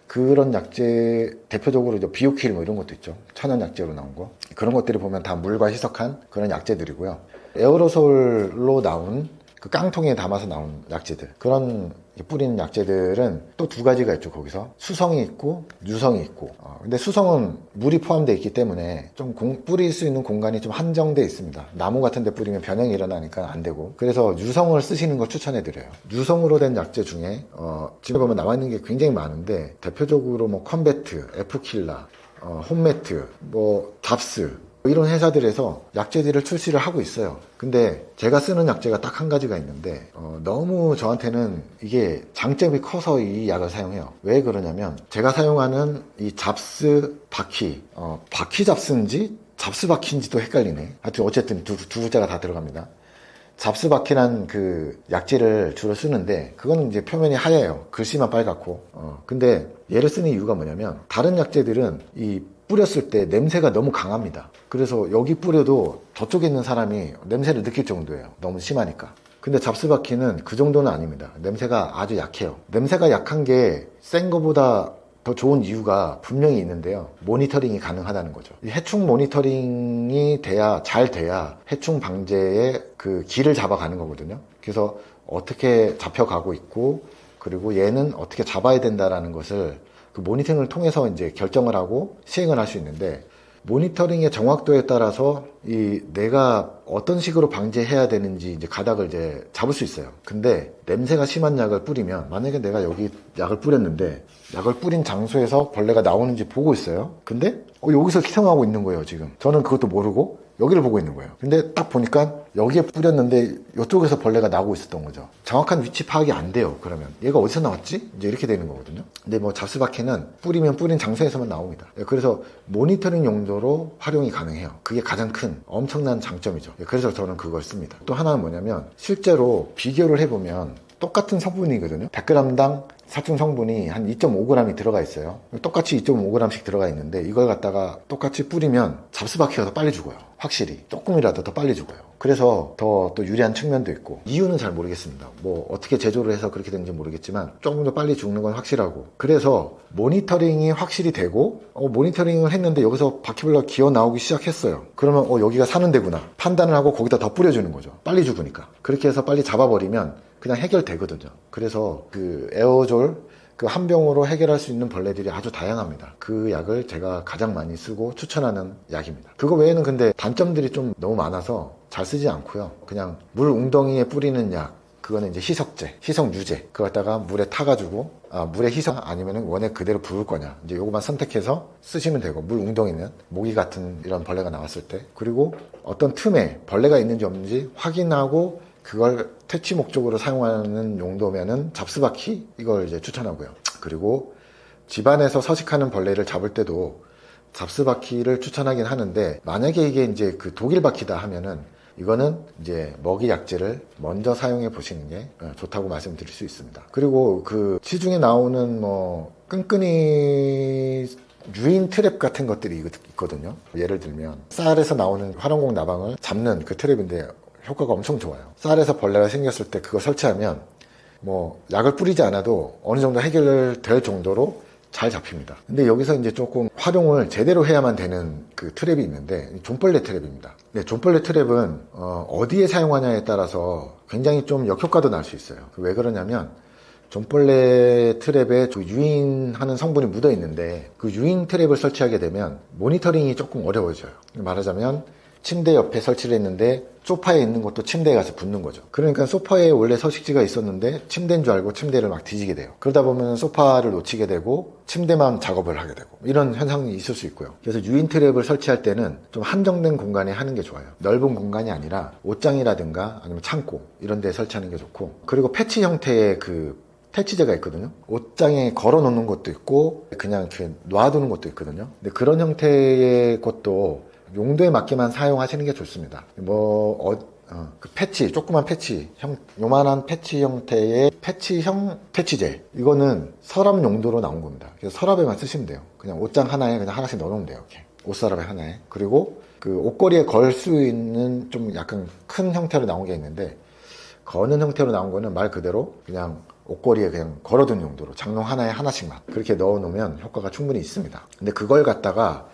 Speaker 1: 그런 약제, 대표적으로 이제 비오킬 뭐 이런 것도 있죠. 천연 약제로 나온 거. 그런 것들을 보면 다 물과 희석한 그런 약제들이고요. 에어로솔로 나온 그 깡통에 담아서 나온 약제들. 그런 뿌리는 약제들은 또 두 가지가 있죠, 거기서. 수성이 있고, 유성이 있고. 근데 수성은 물이 포함되어 있기 때문에 좀 뿌릴 수 있는 공간이 좀 한정되어 있습니다. 나무 같은 데 뿌리면 변형이 일어나니까 안 되고. 그래서 유성을 쓰시는 걸 추천해드려요. 유성으로 된 약제 중에, 지금 보면 나와 있는 게 굉장히 많은데, 대표적으로 뭐 컴배트, 에프킬라, 홈매트, 뭐 잡스, 이런 회사들에서 약제들을 출시를 하고 있어요. 근데 제가 쓰는 약제가 딱 한 가지가 있는데 너무 저한테는 이게 장점이 커서 이 약을 사용해요. 왜 그러냐면 제가 사용하는 이 잡스 바퀴, 바퀴 잡스인지 잡스 바퀴인지도 헷갈리네. 하여튼 어쨌든 두 글자가 다 들어갑니다. 잡스 바퀴란 그 약제를 주로 쓰는데 그거는 이제 표면이 하얘요. 글씨만 빨갛고. 근데 얘를 쓰는 이유가 뭐냐면 다른 약제들은 이 뿌렸을 때 냄새가 너무 강합니다. 그래서 여기 뿌려도 저쪽에 있는 사람이 냄새를 느낄 정도예요. 너무 심하니까. 근데 잡스바퀴는 그 정도는 아닙니다. 냄새가 아주 약해요. 냄새가 약한 게 센 거보다 더 좋은 이유가 분명히 있는데요. 모니터링이 가능하다는 거죠. 이 해충 모니터링이 잘 돼야 해충 방제의 그 길을 잡아가는 거거든요. 그래서 어떻게 잡혀가고 있고, 그리고 얘는 어떻게 잡아야 된다라는 것을 그 모니터링을 통해서 이제 결정을 하고 시행을 할 수 있는데, 모니터링의 정확도에 따라서 내가 어떤 식으로 방제해야 되는지 이제 가닥을 이제 잡을 수 있어요. 근데 냄새가 심한 약을 뿌리면, 만약에 내가 여기 약을 뿌렸는데 약을 뿌린 장소에서 벌레가 나오는지 보고 있어요. 근데 여기서 희생하고 있는 거예요, 지금. 저는 그것도 모르고 여기를 보고 있는 거예요. 근데 딱 보니까 여기에 뿌렸는데 이쪽에서 벌레가 나오고 있었던 거죠. 정확한 위치 파악이 안 돼요. 그러면 얘가 어디서 나왔지? 이제 이렇게 되는 거거든요. 근데 뭐 잡스바퀴는 뿌리면 뿌린 장소에서만 나옵니다. 그래서 모니터링 용도로 활용이 가능해요. 그게 가장 큰 엄청난 장점이죠. 그래서 저는 그걸 씁니다. 또 하나는 뭐냐면 실제로 비교를 해보면 똑같은 성분이거든요. 100g당 살충 성분이 한 2.5g이 들어가 있어요. 똑같이 2.5g씩 들어가 있는데 이걸 갖다가 똑같이 뿌리면 잡스바퀴가 더 빨리 죽어요. 확실히 조금이라도 더 빨리 죽어요. 그래서 더 또 유리한 측면도 있고, 이유는 잘 모르겠습니다. 뭐 어떻게 제조를 해서 그렇게 되는지 모르겠지만 조금 더 빨리 죽는 건 확실하고, 그래서 모니터링이 확실히 되고, 모니터링을 했는데 여기서 바퀴벌레가 기어 나오기 시작했어요. 그러면 여기가 사는 데구나 판단을 하고 거기다 더 뿌려주는 거죠. 빨리 죽으니까. 그렇게 해서 빨리 잡아버리면 그냥 해결되거든요. 그래서 그 에어졸 그 한 병으로 해결할 수 있는 벌레들이 아주 다양합니다. 그 약을 제가 가장 많이 쓰고 추천하는 약입니다. 그거 외에는 근데 단점들이 좀 너무 많아서 잘 쓰지 않고요. 그냥 물 웅덩이에 뿌리는 약, 그거는 이제 희석제, 희석유제. 그거 갖다가 물에 타가지고, 물에 희석 아니면은 원액 그대로 부을 거냐. 이제 요거만 선택해서 쓰시면 되고, 물 웅덩이는 모기 같은 이런 벌레가 나왔을 때. 그리고 어떤 틈에 벌레가 있는지 없는지 확인하고 그걸 퇴치 목적으로 사용하는 용도면은 잡스바퀴 이걸 이제 추천하고요. 그리고 집안에서 서식하는 벌레를 잡을 때도 잡스바퀴를 추천하긴 하는데, 만약에 이게 이제 그 독일바퀴다 하면은 이거는 이제 먹이 약제를 먼저 사용해 보시는 게 좋다고 말씀드릴 수 있습니다. 그리고 그 시중에 나오는 뭐 끈끈이 유인 트랩 같은 것들이 있거든요. 예를 들면 쌀에서 나오는 화룡공 나방을 잡는 그 트랩인데 효과가 엄청 좋아요. 쌀에서 벌레가 생겼을 때 그거 설치하면 뭐 약을 뿌리지 않아도 어느 정도 해결될 정도로 잘 잡힙니다. 근데 여기서 이제 조금 활용을 제대로 해야만 되는 그 트랩이 있는데, 존벌레 트랩입니다. 네, 존벌레 트랩은 어디에 사용하냐에 따라서 굉장히 좀 역효과도 날 수 있어요. 왜 그러냐면 존벌레 트랩에 그 유인하는 성분이 묻어 있는데, 그 유인 트랩을 설치하게 되면 모니터링이 조금 어려워져요. 말하자면 침대 옆에 설치를 했는데 소파에 있는 것도 침대에 가서 붙는 거죠. 그러니까 소파에 원래 서식지가 있었는데 침대인 줄 알고 침대를 막 뒤지게 돼요. 그러다 보면 소파를 놓치게 되고 침대만 작업을 하게 되고 이런 현상이 있을 수 있고요. 그래서 유인 트랩을 설치할 때는 좀 한정된 공간에 하는 게 좋아요. 넓은 공간이 아니라 옷장이라든가 아니면 창고 이런 데 설치하는 게 좋고, 그리고 패치 형태의 그 퇴치제가 있거든요. 옷장에 걸어 놓는 것도 있고 그냥 이렇게 놔두는 것도 있거든요. 근데 그런 형태의 것도 용도에 맞게만 사용하시는 게 좋습니다. 그 패치, 조그만 패치, 요만한 패치 형태의 패치형 퇴치제. 이거는 서랍 용도로 나온 겁니다. 그래서 서랍에만 쓰시면 돼요. 그냥 옷장 하나에 그냥 하나씩 넣어놓으면 돼요. 이렇게. 옷서랍에 하나에. 그리고 그 옷걸이에 걸 수 있는 좀 약간 큰 형태로 나온 게 있는데, 거는 형태로 나온 거는 말 그대로 그냥 옷걸이에 그냥 걸어둔 용도로 장롱 하나에 하나씩만 그렇게 넣어놓으면 효과가 충분히 있습니다. 근데 그걸 갖다가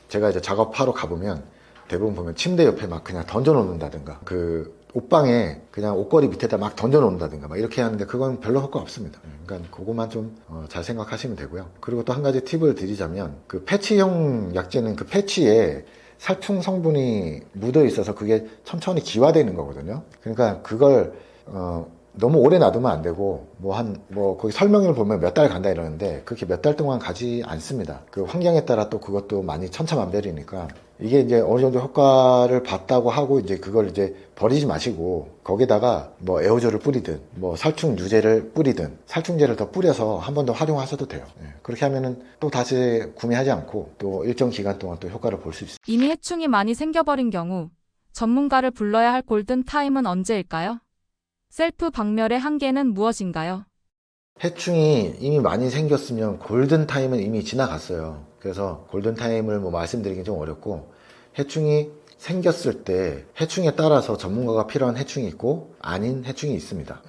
Speaker 1: 제가 이제 작업하러 가보면 대부분 보면 침대 옆에 막 그냥 던져 놓는다든가, 그 옷방에 그냥 옷걸이 밑에다 막 던져 놓는다든가 막 이렇게 하는데 그건 별로 효과 없습니다. 그러니까 그것만 좀 잘 생각하시면 되고요. 그리고 또 한 가지 팁을 드리자면, 그 패치형 약제는 그 패치에 살충 성분이 묻어 있어서 그게 천천히 기화되는 거거든요. 그러니까 그걸 너무 오래 놔두면 안 되고, 거기 설명을 보면 몇 달 간다 이러는데, 그렇게 몇 달 동안 가지 않습니다. 그 환경에 따라 또 그것도 많이 천차만별이니까, 이게 이제 어느 정도 효과를 봤다고 하고, 이제 그걸 이제 버리지 마시고, 거기다가 뭐 에어졸을 뿌리든, 뭐 살충 유제를 뿌리든, 살충제를 더 뿌려서 한 번 더 활용하셔도 돼요. 그렇게 하면은 또 다시 구매하지 않고, 또 일정 기간 동안 또 효과를 볼 수 있습니다.
Speaker 2: 이미 해충이 많이 생겨버린 경우 전문가를 불러야 할 골든 타임은 언제일까요? 셀프 박멸의 한계는 무엇인가요?
Speaker 1: 해충이 이미 많이 생겼으면 골든타임은 이미 지나갔어요. 그래서 골든타임을 뭐 말씀드리긴 좀 어렵고, 해충이 생겼을 때 해충에 따라서 전문가가 필요한 해충이 있고 아닌 해충이 있습니다.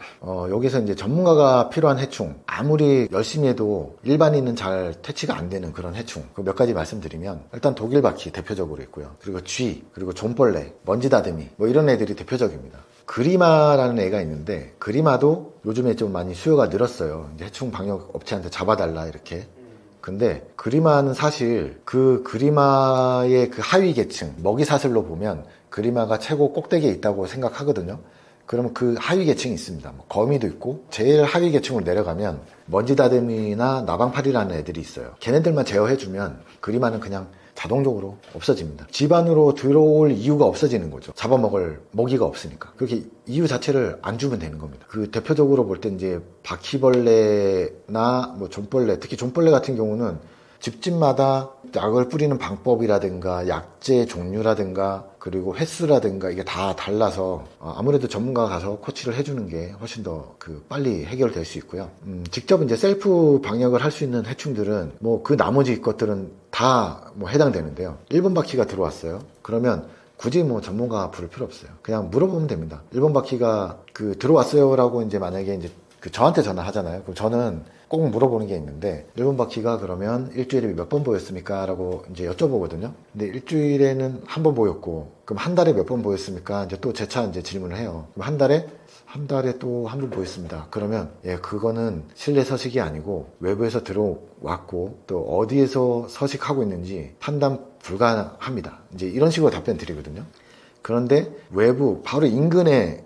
Speaker 1: 여기서 이제 전문가가 필요한 해충, 아무리 열심히 해도 일반인은 잘 퇴치가 안 되는 그런 해충, 그 몇 가지 말씀드리면, 일단 독일바퀴 대표적으로 있고요. 그리고 쥐, 그리고 존벌레, 먼지다듬이 뭐 이런 애들이 대표적입니다. 그리마라는 애가 있는데, 그리마도 요즘에 좀 많이 수요가 늘었어요. 이제 해충 방역 업체한테 잡아달라 이렇게. 근데 그리마는 사실 그 그리마의 그 하위 계층, 먹이 사슬로 보면 그리마가 최고 꼭대기에 있다고 생각하거든요. 그러면 그 하위 계층이 있습니다. 뭐 거미도 있고, 제일 하위 계층으로 내려가면 먼지다듬이나 나방파리라는 애들이 있어요. 걔네들만 제어해주면 그리마는 그냥 자동적으로 없어집니다. 집 안으로 들어올 이유가 없어지는 거죠. 잡아먹을 먹이가 없으니까. 그렇게 이유 자체를 안 주면 되는 겁니다. 그 대표적으로 볼 때 이제 바퀴벌레나 뭐 존벌레, 특히 존벌레 같은 경우는 집집마다 약을 뿌리는 방법이라든가 약제 종류라든가 그리고 횟수라든가 이게 다 달라서 아무래도 전문가가 가서 코치를 해주는 게 훨씬 더 빨리 해결될 수 있고요. 직접 이제 셀프 방역을 할 수 있는 해충들은 뭐 그 나머지 것들은 다 뭐 해당되는데요. 일본 바퀴가 들어왔어요. 그러면 굳이 뭐 전문가 부를 필요 없어요. 그냥 물어보면 됩니다. 일본 바퀴가 들어왔어요라고 이제 만약에 이제 저한테 전화하잖아요. 그럼 저는 꼭 물어보는 게 있는데, 일본 바퀴가 그러면 일주일에 몇 번 보였습니까? 라고 이제 여쭤보거든요. 근데 일주일에는 한 번 보였고, 그럼 한 달에 몇 번 보였습니까? 이제 또 재차 이제 질문을 해요. 그럼 한 달에 또 한 번 보였습니다. 그러면 그거는 실내 서식이 아니고 외부에서 들어왔고, 또 어디에서 서식하고 있는지 판단 불가합니다. 이제 이런 식으로 답변 드리거든요. 그런데 외부 바로 인근에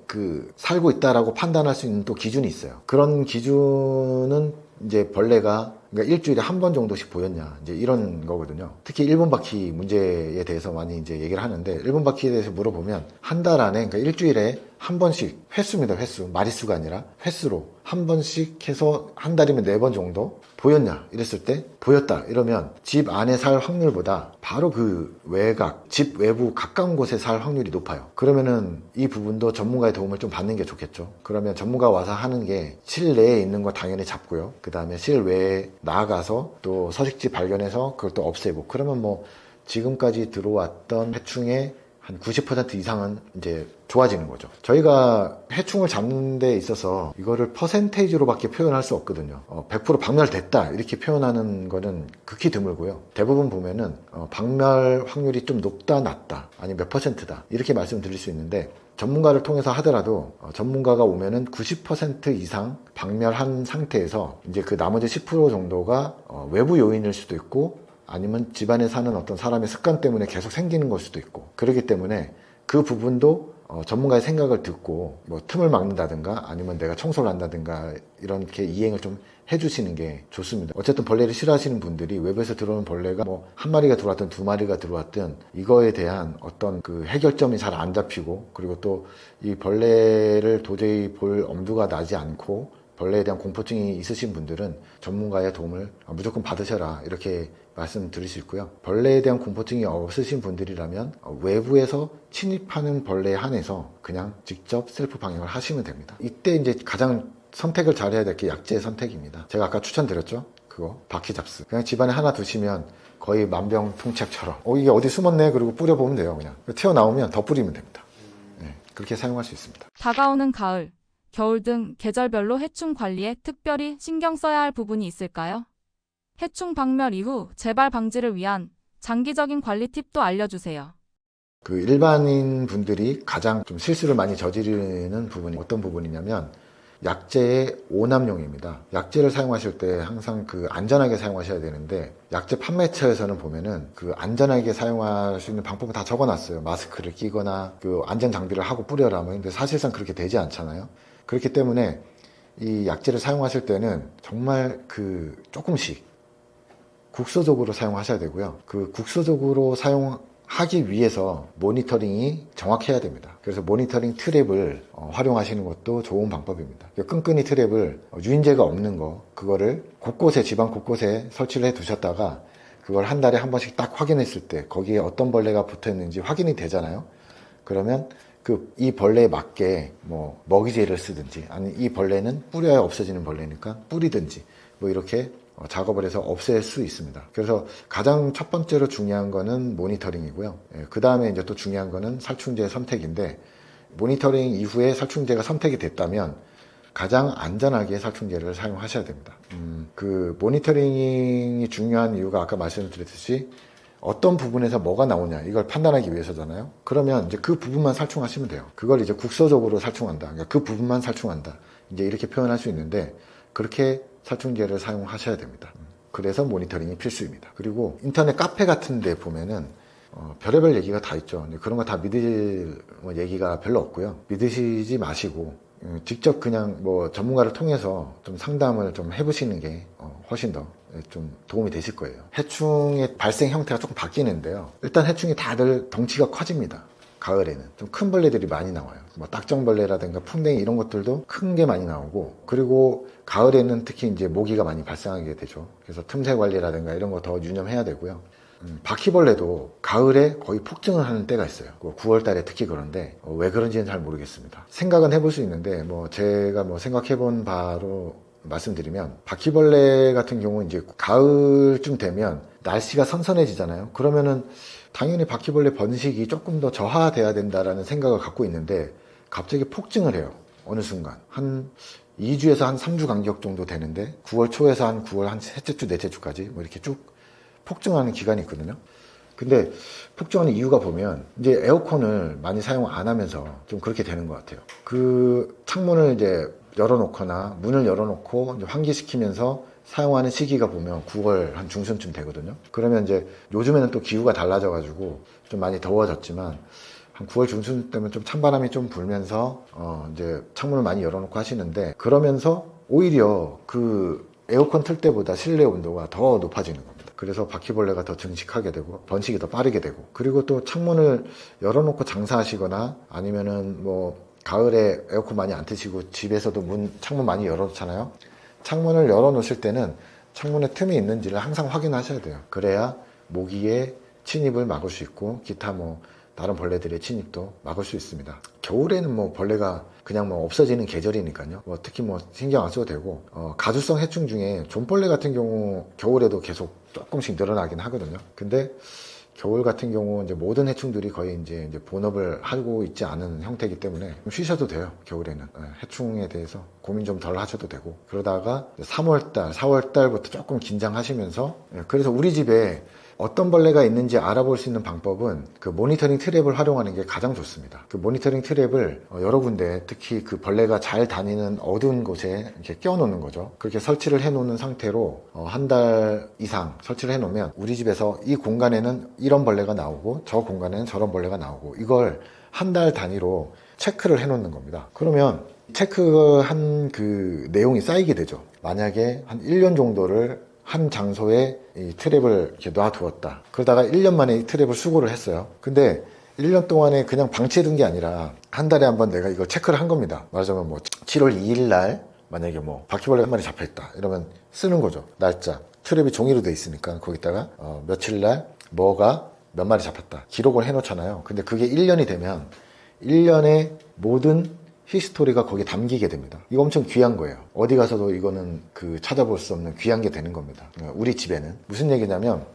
Speaker 1: 살고 있다라고 판단할 수 있는 또 기준이 있어요. 그런 기준은 이제 벌레가 그러니까 일주일에 한 번 정도씩 보였냐 이제 이런 거거든요. 특히 일본 바퀴 문제에 대해서 많이 이제 얘기를 하는데, 일본 바퀴에 대해서 물어보면 한 달 안에 그러니까 일주일에 한 번씩, 횟수입니다. 횟수, 마리수가 아니라 횟수로 한 번씩 해서 한 달이면 4번 정도 보였냐 이랬을 때 보였다 이러면 집 안에 살 확률보다 바로 그 외곽, 집 외부 가까운 곳에 살 확률이 높아요. 그러면은 이 부분도 전문가의 도움을 좀 받는 게 좋겠죠. 그러면 전문가 와서 하는 게 실내에 있는 거 당연히 잡고요. 그 다음에 실외에 나아가서 또 서식지 발견해서 그걸 또 없애고, 그러면 뭐 지금까지 들어왔던 해충의 한 90% 이상은 이제 좋아지는 거죠. 저희가 해충을 잡는 데 있어서 이거를 퍼센테이지로밖에 표현할 수 없거든요. 100% 박멸됐다 이렇게 표현하는 거는 극히 드물고요. 대부분 보면은 박멸 확률이 좀 높다 낮다 아니면 몇 퍼센트다 이렇게 말씀드릴 수 있는데, 전문가를 통해서 하더라도 전문가가 오면은 90% 이상 박멸한 상태에서 이제 그 나머지 10% 정도가 외부 요인일 수도 있고 아니면 집안에 사는 어떤 사람의 습관 때문에 계속 생기는 걸 수도 있고, 그렇기 때문에 그 부분도 전문가의 생각을 듣고 뭐 틈을 막는다든가 아니면 내가 청소를 한다든가 이렇게 이행을 좀 해주시는 게 좋습니다. 어쨌든 벌레를 싫어하시는 분들이 외부에서 들어오는 벌레가 뭐 한 마리가 들어왔든 2마리가 들어왔든 이거에 대한 어떤 그 해결점이 잘 안 잡히고, 그리고 또 이 벌레를 도저히 볼 엄두가 나지 않고 벌레에 대한 공포증이 있으신 분들은 전문가의 도움을 무조건 받으셔라 이렇게 말씀드릴 수 있고요. 벌레에 대한 공포증이 없으신 분들이라면 외부에서 침입하는 벌레에 한해서 그냥 직접 셀프 방역을 하시면 됩니다. 이때 이제 가장 선택을 잘해야 될 게 약재 선택입니다. 제가 아까 추천드렸죠? 그거 바퀴잡스. 그냥 집안에 하나 두시면 거의 만병통치약처럼 이게 어디 숨었네 그리고 뿌려보면 돼요. 그냥 튀어나오면 더 뿌리면 됩니다. 네, 그렇게 사용할 수 있습니다.
Speaker 2: 다가오는 가을, 겨울 등 계절별로 해충 관리에 특별히 신경 써야 할 부분이 있을까요? 해충 박멸 이후 재발 방지를 위한 장기적인 관리 팁도 알려주세요.
Speaker 1: 그 일반인 분들이 가장 좀 실수를 많이 저지르는 부분이 어떤 부분이냐면 약재의 오남용입니다. 약재를 사용하실 때 항상 그 안전하게 사용하셔야 되는데, 약재 판매처에서는 보면은 그 안전하게 사용할 수 있는 방법을 다 적어놨어요. 마스크를 끼거나 그 안전 장비를 하고 뿌려라. 근데 사실상 그렇게 되지 않잖아요. 그렇기 때문에 이 약재를 사용하실 때는 정말 그 조금씩 국소적으로 사용하셔야 되고요. 그 국소적으로 사용하기 위해서 모니터링이 정확해야 됩니다. 그래서 모니터링 트랩을 활용하시는 것도 좋은 방법입니다. 끈끈이 트랩을 유인제가 없는 거, 그거를 곳곳에, 집안 곳곳에 설치를 해 두셨다가 그걸 한 달에 한 번씩 딱 확인했을 때 거기에 어떤 벌레가 붙어 있는지 확인이 되잖아요. 그러면 이 벌레에 맞게 뭐 먹이제를 쓰든지, 아니 이 벌레는 뿌려야 없어지는 벌레니까 뿌리든지 뭐 이렇게 작업을 해서 없앨 수 있습니다. 그래서 가장 첫 번째로 중요한 거는 모니터링이고요. 그 다음에 이제 또 중요한 거는 살충제 선택인데, 모니터링 이후에 살충제가 선택이 됐다면 가장 안전하게 살충제를 사용하셔야 됩니다. 그 모니터링이 중요한 이유가 아까 말씀드렸듯이 어떤 부분에서 뭐가 나오냐 이걸 판단하기 위해서잖아요. 그러면 이제 그 부분만 살충하시면 돼요. 그걸 이제 국소적으로 살충한다. 그러니까 그 부분만 살충한다. 이제 이렇게 표현할 수 있는데, 그렇게 살충제를 사용하셔야 됩니다. 그래서 모니터링이 필수입니다. 그리고 인터넷 카페 같은 데 보면은 별의별 얘기가 다 있죠. 그런 거 다 믿을 얘기가 별로 없고요. 믿으시지 마시고 직접 그냥 뭐 전문가를 통해서 좀 상담을 좀 해보시는 게 훨씬 더 좀 도움이 되실 거예요. 해충의 발생 형태가 조금 바뀌는데요. 일단 해충이 다들 덩치가 커집니다. 가을에는 좀 큰 벌레들이 많이 나와요. 뭐 딱정벌레라든가 풍뎅이 이런 것들도 큰 게 많이 나오고, 그리고 가을에는 특히 이제 모기가 많이 발생하게 되죠. 그래서 틈새 관리라든가 이런 거 더 유념해야 되고요. 바퀴벌레도 가을에 거의 폭증을 하는 때가 있어요. 9월 달에 특히 그런데 왜 그런지는 잘 모르겠습니다. 생각은 해볼 수 있는데 뭐 제가 뭐 생각해본 바로 말씀드리면, 바퀴벌레 같은 경우는 이제 가을쯤 되면 날씨가 선선해지잖아요. 그러면은 당연히 바퀴벌레 번식이 조금 더 저하돼야 된다라는 생각을 갖고 있는데 갑자기 폭증을 해요. 어느 순간 한 2주에서 한 3주 간격 정도 되는데 9월 초에서 한 9월 한 셋째 주, 넷째 주까지 뭐 이렇게 쭉 폭증하는 기간이 있거든요. 근데 폭증하는 이유가 보면 이제 에어컨을 많이 사용 안 하면서 좀 그렇게 되는 것 같아요. 그 창문을 이제 열어놓거나 문을 열어놓고 이제 환기시키면서 사용하는 시기가 보면 9월 한 중순쯤 되거든요. 그러면 이제 요즘에는 또 기후가 달라져가지고 좀 많이 더워졌지만 한 9월 중순 되면 좀 찬바람이 좀 불면서 이제 창문을 많이 열어놓고 하시는데, 그러면서 오히려 그 에어컨 틀 때보다 실내 온도가 더 높아지는 겁니다. 그래서 바퀴벌레가 더 증식하게 되고 번식이 더 빠르게 되고, 그리고 또 창문을 열어놓고 장사하시거나 아니면은 뭐 가을에 에어컨 많이 안 트시고 집에서도 창문 많이 열어놓잖아요. 창문을 열어놓으실 때는 창문에 틈이 있는지를 항상 확인하셔야 돼요. 그래야 모기의 침입을 막을 수 있고 기타 뭐 다른 벌레들의 침입도 막을 수 있습니다. 겨울에는 뭐 벌레가 그냥 뭐 없어지는 계절이니까요. 뭐 특히 뭐 신경 안 써도 되고, 가주성 해충 중에 존벌레 같은 경우 겨울에도 계속 조금씩 늘어나긴 하거든요. 근데 겨울 같은 경우 이제 모든 해충들이 거의 이제 본업을 하고 있지 않은 형태이기 때문에 좀 쉬셔도 돼요. 겨울에는 해충에 대해서 고민 좀 덜 하셔도 되고, 그러다가 3월달, 4월달부터 조금 긴장하시면서, 그래서 우리 집에 어떤 벌레가 있는지 알아볼 수 있는 방법은 그 모니터링 트랩을 활용하는 게 가장 좋습니다. 그 모니터링 트랩을 여러 군데, 특히 그 벌레가 잘 다니는 어두운 곳에 이렇게 끼워놓는 거죠. 그렇게 설치를 해놓는 상태로 한 달 이상 설치를 해놓으면 우리 집에서 이 공간에는 이런 벌레가 나오고 저 공간에는 저런 벌레가 나오고, 이걸 한 달 단위로 체크를 해놓는 겁니다. 그러면 체크한 그 내용이 쌓이게 되죠. 만약에 한 1년 정도를 한 장소에 이 트랩을 이렇게 놔두었다. 그러다가 1년 만에 이 트랩을 수거를 했어요. 근데 1년 동안에 그냥 방치해둔 게 아니라 한 달에 한번 내가 이걸 체크를 한 겁니다. 말하자면 뭐 7월 2일 날 만약에 뭐 바퀴벌레 한 마리 잡혀있다 이러면 쓰는 거죠. 날짜. 트랩이 종이로 돼 있으니까 거기다가 며칠 날 뭐가 몇 마리 잡혔다 기록을 해놓잖아요. 근데 그게 1년이 되면 1년의 모든 히스토리가 거기에 담기게 됩니다. 이거 엄청 귀한 거예요. 어디 가서도 이거는 찾아볼 수 없는 귀한 게 되는 겁니다. 우리 집에는. 무슨 얘기냐면,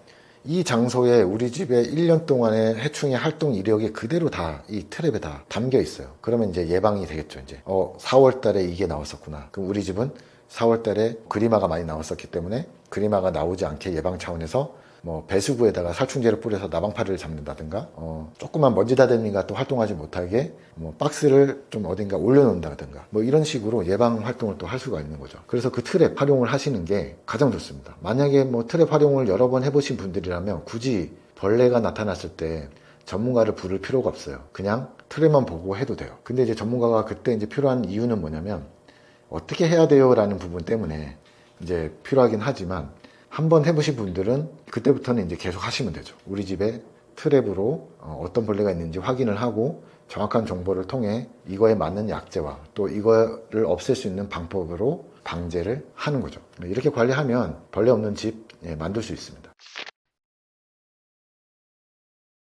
Speaker 1: 이 장소에 우리 집에 1년 동안의 해충의 활동 이력이 그대로 다 이 트랩에 다 담겨 있어요. 그러면 이제 예방이 되겠죠. 이제 4월 달에 이게 나왔었구나. 그럼 우리 집은 4월 달에 그리마가 많이 나왔었기 때문에 그리마가 나오지 않게 예방 차원에서 뭐 배수구에다가 살충제를 뿌려서 나방파리를 잡는다든가, 조그만 먼지다듬이가 또 활동하지 못하게 뭐 박스를 좀 어딘가 올려놓는다든가, 뭐 이런 식으로 예방 활동을 또 할 수가 있는 거죠. 그래서 그 트랩 활용을 하시는 게 가장 좋습니다. 만약에 뭐 트랩 활용을 여러 번 해보신 분들이라면 굳이 벌레가 나타났을 때 전문가를 부를 필요가 없어요. 그냥 트랩만 보고 해도 돼요. 근데 이제 전문가가 그때 이제 필요한 이유는 뭐냐면, 어떻게 해야 돼요? 라는 부분 때문에 이제 필요하긴 하지만, 한번 해보신 분들은 그때부터는 이제 계속 하시면 되죠. 우리 집에 트랩으로 어떤 벌레가 있는지 확인을 하고 정확한 정보를 통해 이거에 맞는 약제와 또 이거를 없앨 수 있는 방법으로 방제를 하는 거죠. 이렇게 관리하면 벌레 없는 집 만들 수 있습니다.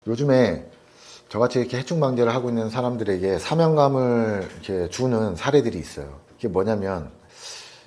Speaker 1: 요즘에 저같이 이렇게 해충 방제를 하고 있는 사람들에게 사명감을 이렇게 주는 사례들이 있어요. 이게 뭐냐면,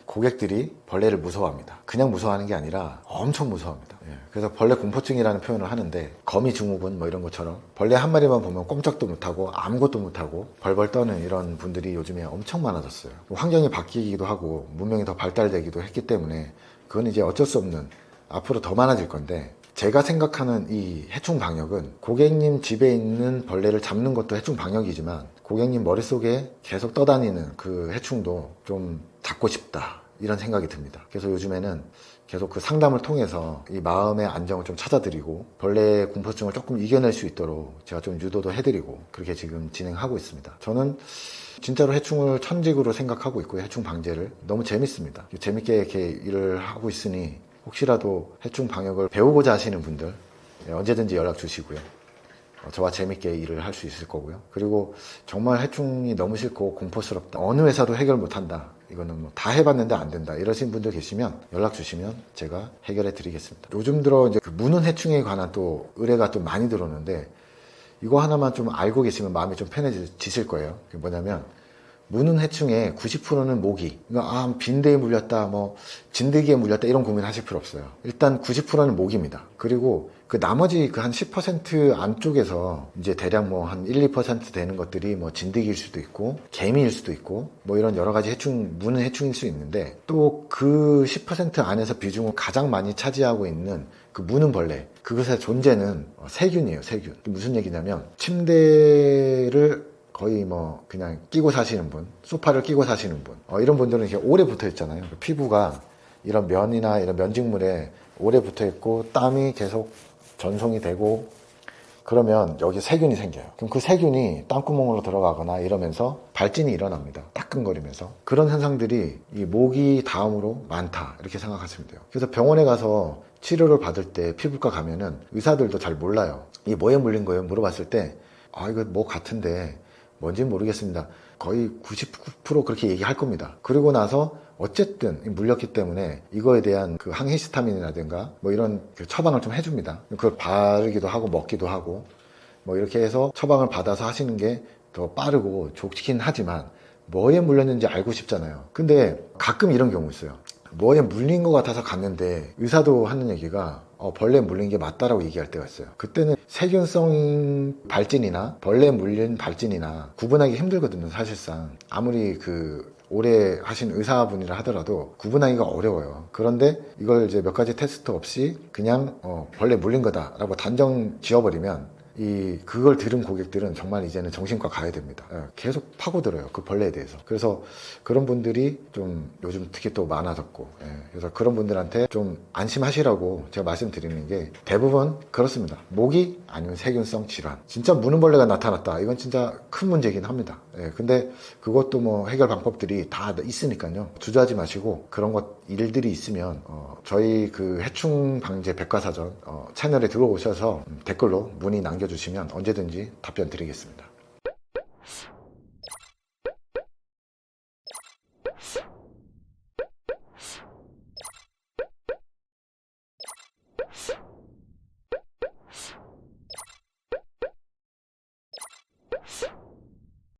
Speaker 1: 고객들이 벌레를 무서워합니다. 그냥 무서워하는 게 아니라 엄청 무서워합니다. 그래서 벌레 공포증이라는 표현을 하는데, 거미증후군 뭐 이런 것처럼 벌레 한 마리만 보면 꼼짝도 못하고 아무것도 못하고 벌벌 떠는 이런 분들이 요즘에 엄청 많아졌어요. 환경이 바뀌기도 하고 문명이 더 발달되기도 했기 때문에 그건 이제 어쩔 수 없는, 앞으로 더 많아질 건데, 제가 생각하는 이 해충 방역은 고객님 집에 있는 벌레를 잡는 것도 해충 방역이지만, 고객님 머릿속에 계속 떠다니는 그 해충도 좀 잡고 싶다, 이런 생각이 듭니다. 그래서 요즘에는 계속 그 상담을 통해서 이 마음의 안정을 좀 찾아드리고 벌레 공포증을 조금 이겨낼 수 있도록 제가 좀 유도도 해드리고 그렇게 지금 진행하고 있습니다. 저는 진짜로 해충을 천직으로 생각하고 있고요. 해충 방제를 너무 재밌습니다. 재밌게 이렇게 일을 하고 있으니 혹시라도 해충 방역을 배우고자 하시는 분들 언제든지 연락 주시고요. 저와 재밌게 일을 할 수 있을 거고요. 그리고 정말 해충이 너무 싫고 공포스럽다, 어느 회사도 해결 못한다, 이거는 뭐 다 해봤는데 안 된다, 이러신 분들 계시면 연락 주시면 제가 해결해 드리겠습니다. 요즘 들어 이제 그 무는 해충에 관한 또 의뢰가 좀 많이 들어오는데, 이거 하나만 좀 알고 계시면 마음이 좀 편해지실 거예요. 그게 뭐냐면, 무는 해충의 90%는 모기. 그러니까 빈대에 물렸다, 뭐 진드기에 물렸다, 이런 고민하실 필요 없어요. 일단 90%는 모기입니다. 그리고 그 나머지 그 한 10% 안쪽에서 이제 대략 뭐 한 1, 2% 되는 것들이 뭐 진드기일 수도 있고 개미일 수도 있고 뭐 이런 여러 가지 해충, 무는 해충일 수 있는데, 또 그 10% 안에서 비중을 가장 많이 차지하고 있는 그 무는 벌레, 그것의 존재는 세균이에요. 세균. 무슨 얘기냐면, 침대를 거의 뭐 그냥 끼고 사시는 분, 소파를 끼고 사시는 분, 이런 분들은 이렇게 오래 붙어 있잖아요. 피부가 이런 면이나 이런 면직물에 오래 붙어 있고 땀이 계속 전송이 되고 그러면 여기 세균이 생겨요. 그럼 그 세균이 땀구멍으로 들어가거나 이러면서 발진이 일어납니다. 따끔거리면서. 그런 현상들이 이 모기 다음으로 많다 이렇게 생각하시면 돼요. 그래서 병원에 가서 치료를 받을 때 피부과 가면은 의사들도 잘 몰라요. 이게 뭐에 물린 거예요? 물어봤을 때 이거 뭐 같은데 뭔지는 모르겠습니다. 거의 99% 그렇게 얘기할 겁니다. 그리고 나서 어쨌든 물렸기 때문에 이거에 대한 그 항히스타민이라든가 뭐 이런 그 처방을 좀 해줍니다. 그걸 바르기도 하고 먹기도 하고 뭐 이렇게 해서 처방을 받아서 하시는 게 더 빠르고 좋긴 하지만 뭐에 물렸는지 알고 싶잖아요. 근데 가끔 이런 경우 있어요. 뭐에 물린 것 같아서 갔는데 의사도 하는 얘기가 벌레에 물린 게 맞다라고 얘기할 때가 있어요. 그때는 세균성 발진이나 벌레에 물린 발진이나 구분하기 힘들거든요. 사실상 아무리 오래 하신 의사분이라 하더라도 구분하기가 어려워요. 그런데 이걸 이제 몇 가지 테스트 없이 그냥 벌레 물린 거다라고 단정 지어버리면 그걸 들은 고객들은 정말 이제는 정신과 가야 됩니다. 계속 파고들어요. 그 벌레에 대해서. 그래서 그런 분들이 좀 요즘 특히 또 많아졌고, 그래서 그런 분들한테 좀 안심하시라고 제가 말씀드리는 게 대부분 그렇습니다. 모기 아니면 세균성 질환. 진짜 무는 벌레가 나타났다. 이건 진짜 큰 문제긴 합니다. 근데 그것도 뭐 해결 방법들이 다 있으니까요. 주저하지 마시고 그런 일들이 있으면 저희 그 해충 방제 백과사전 채널에 들어오셔서 댓글로 문의 남겨주시면 언제든지 답변 드리겠습니다.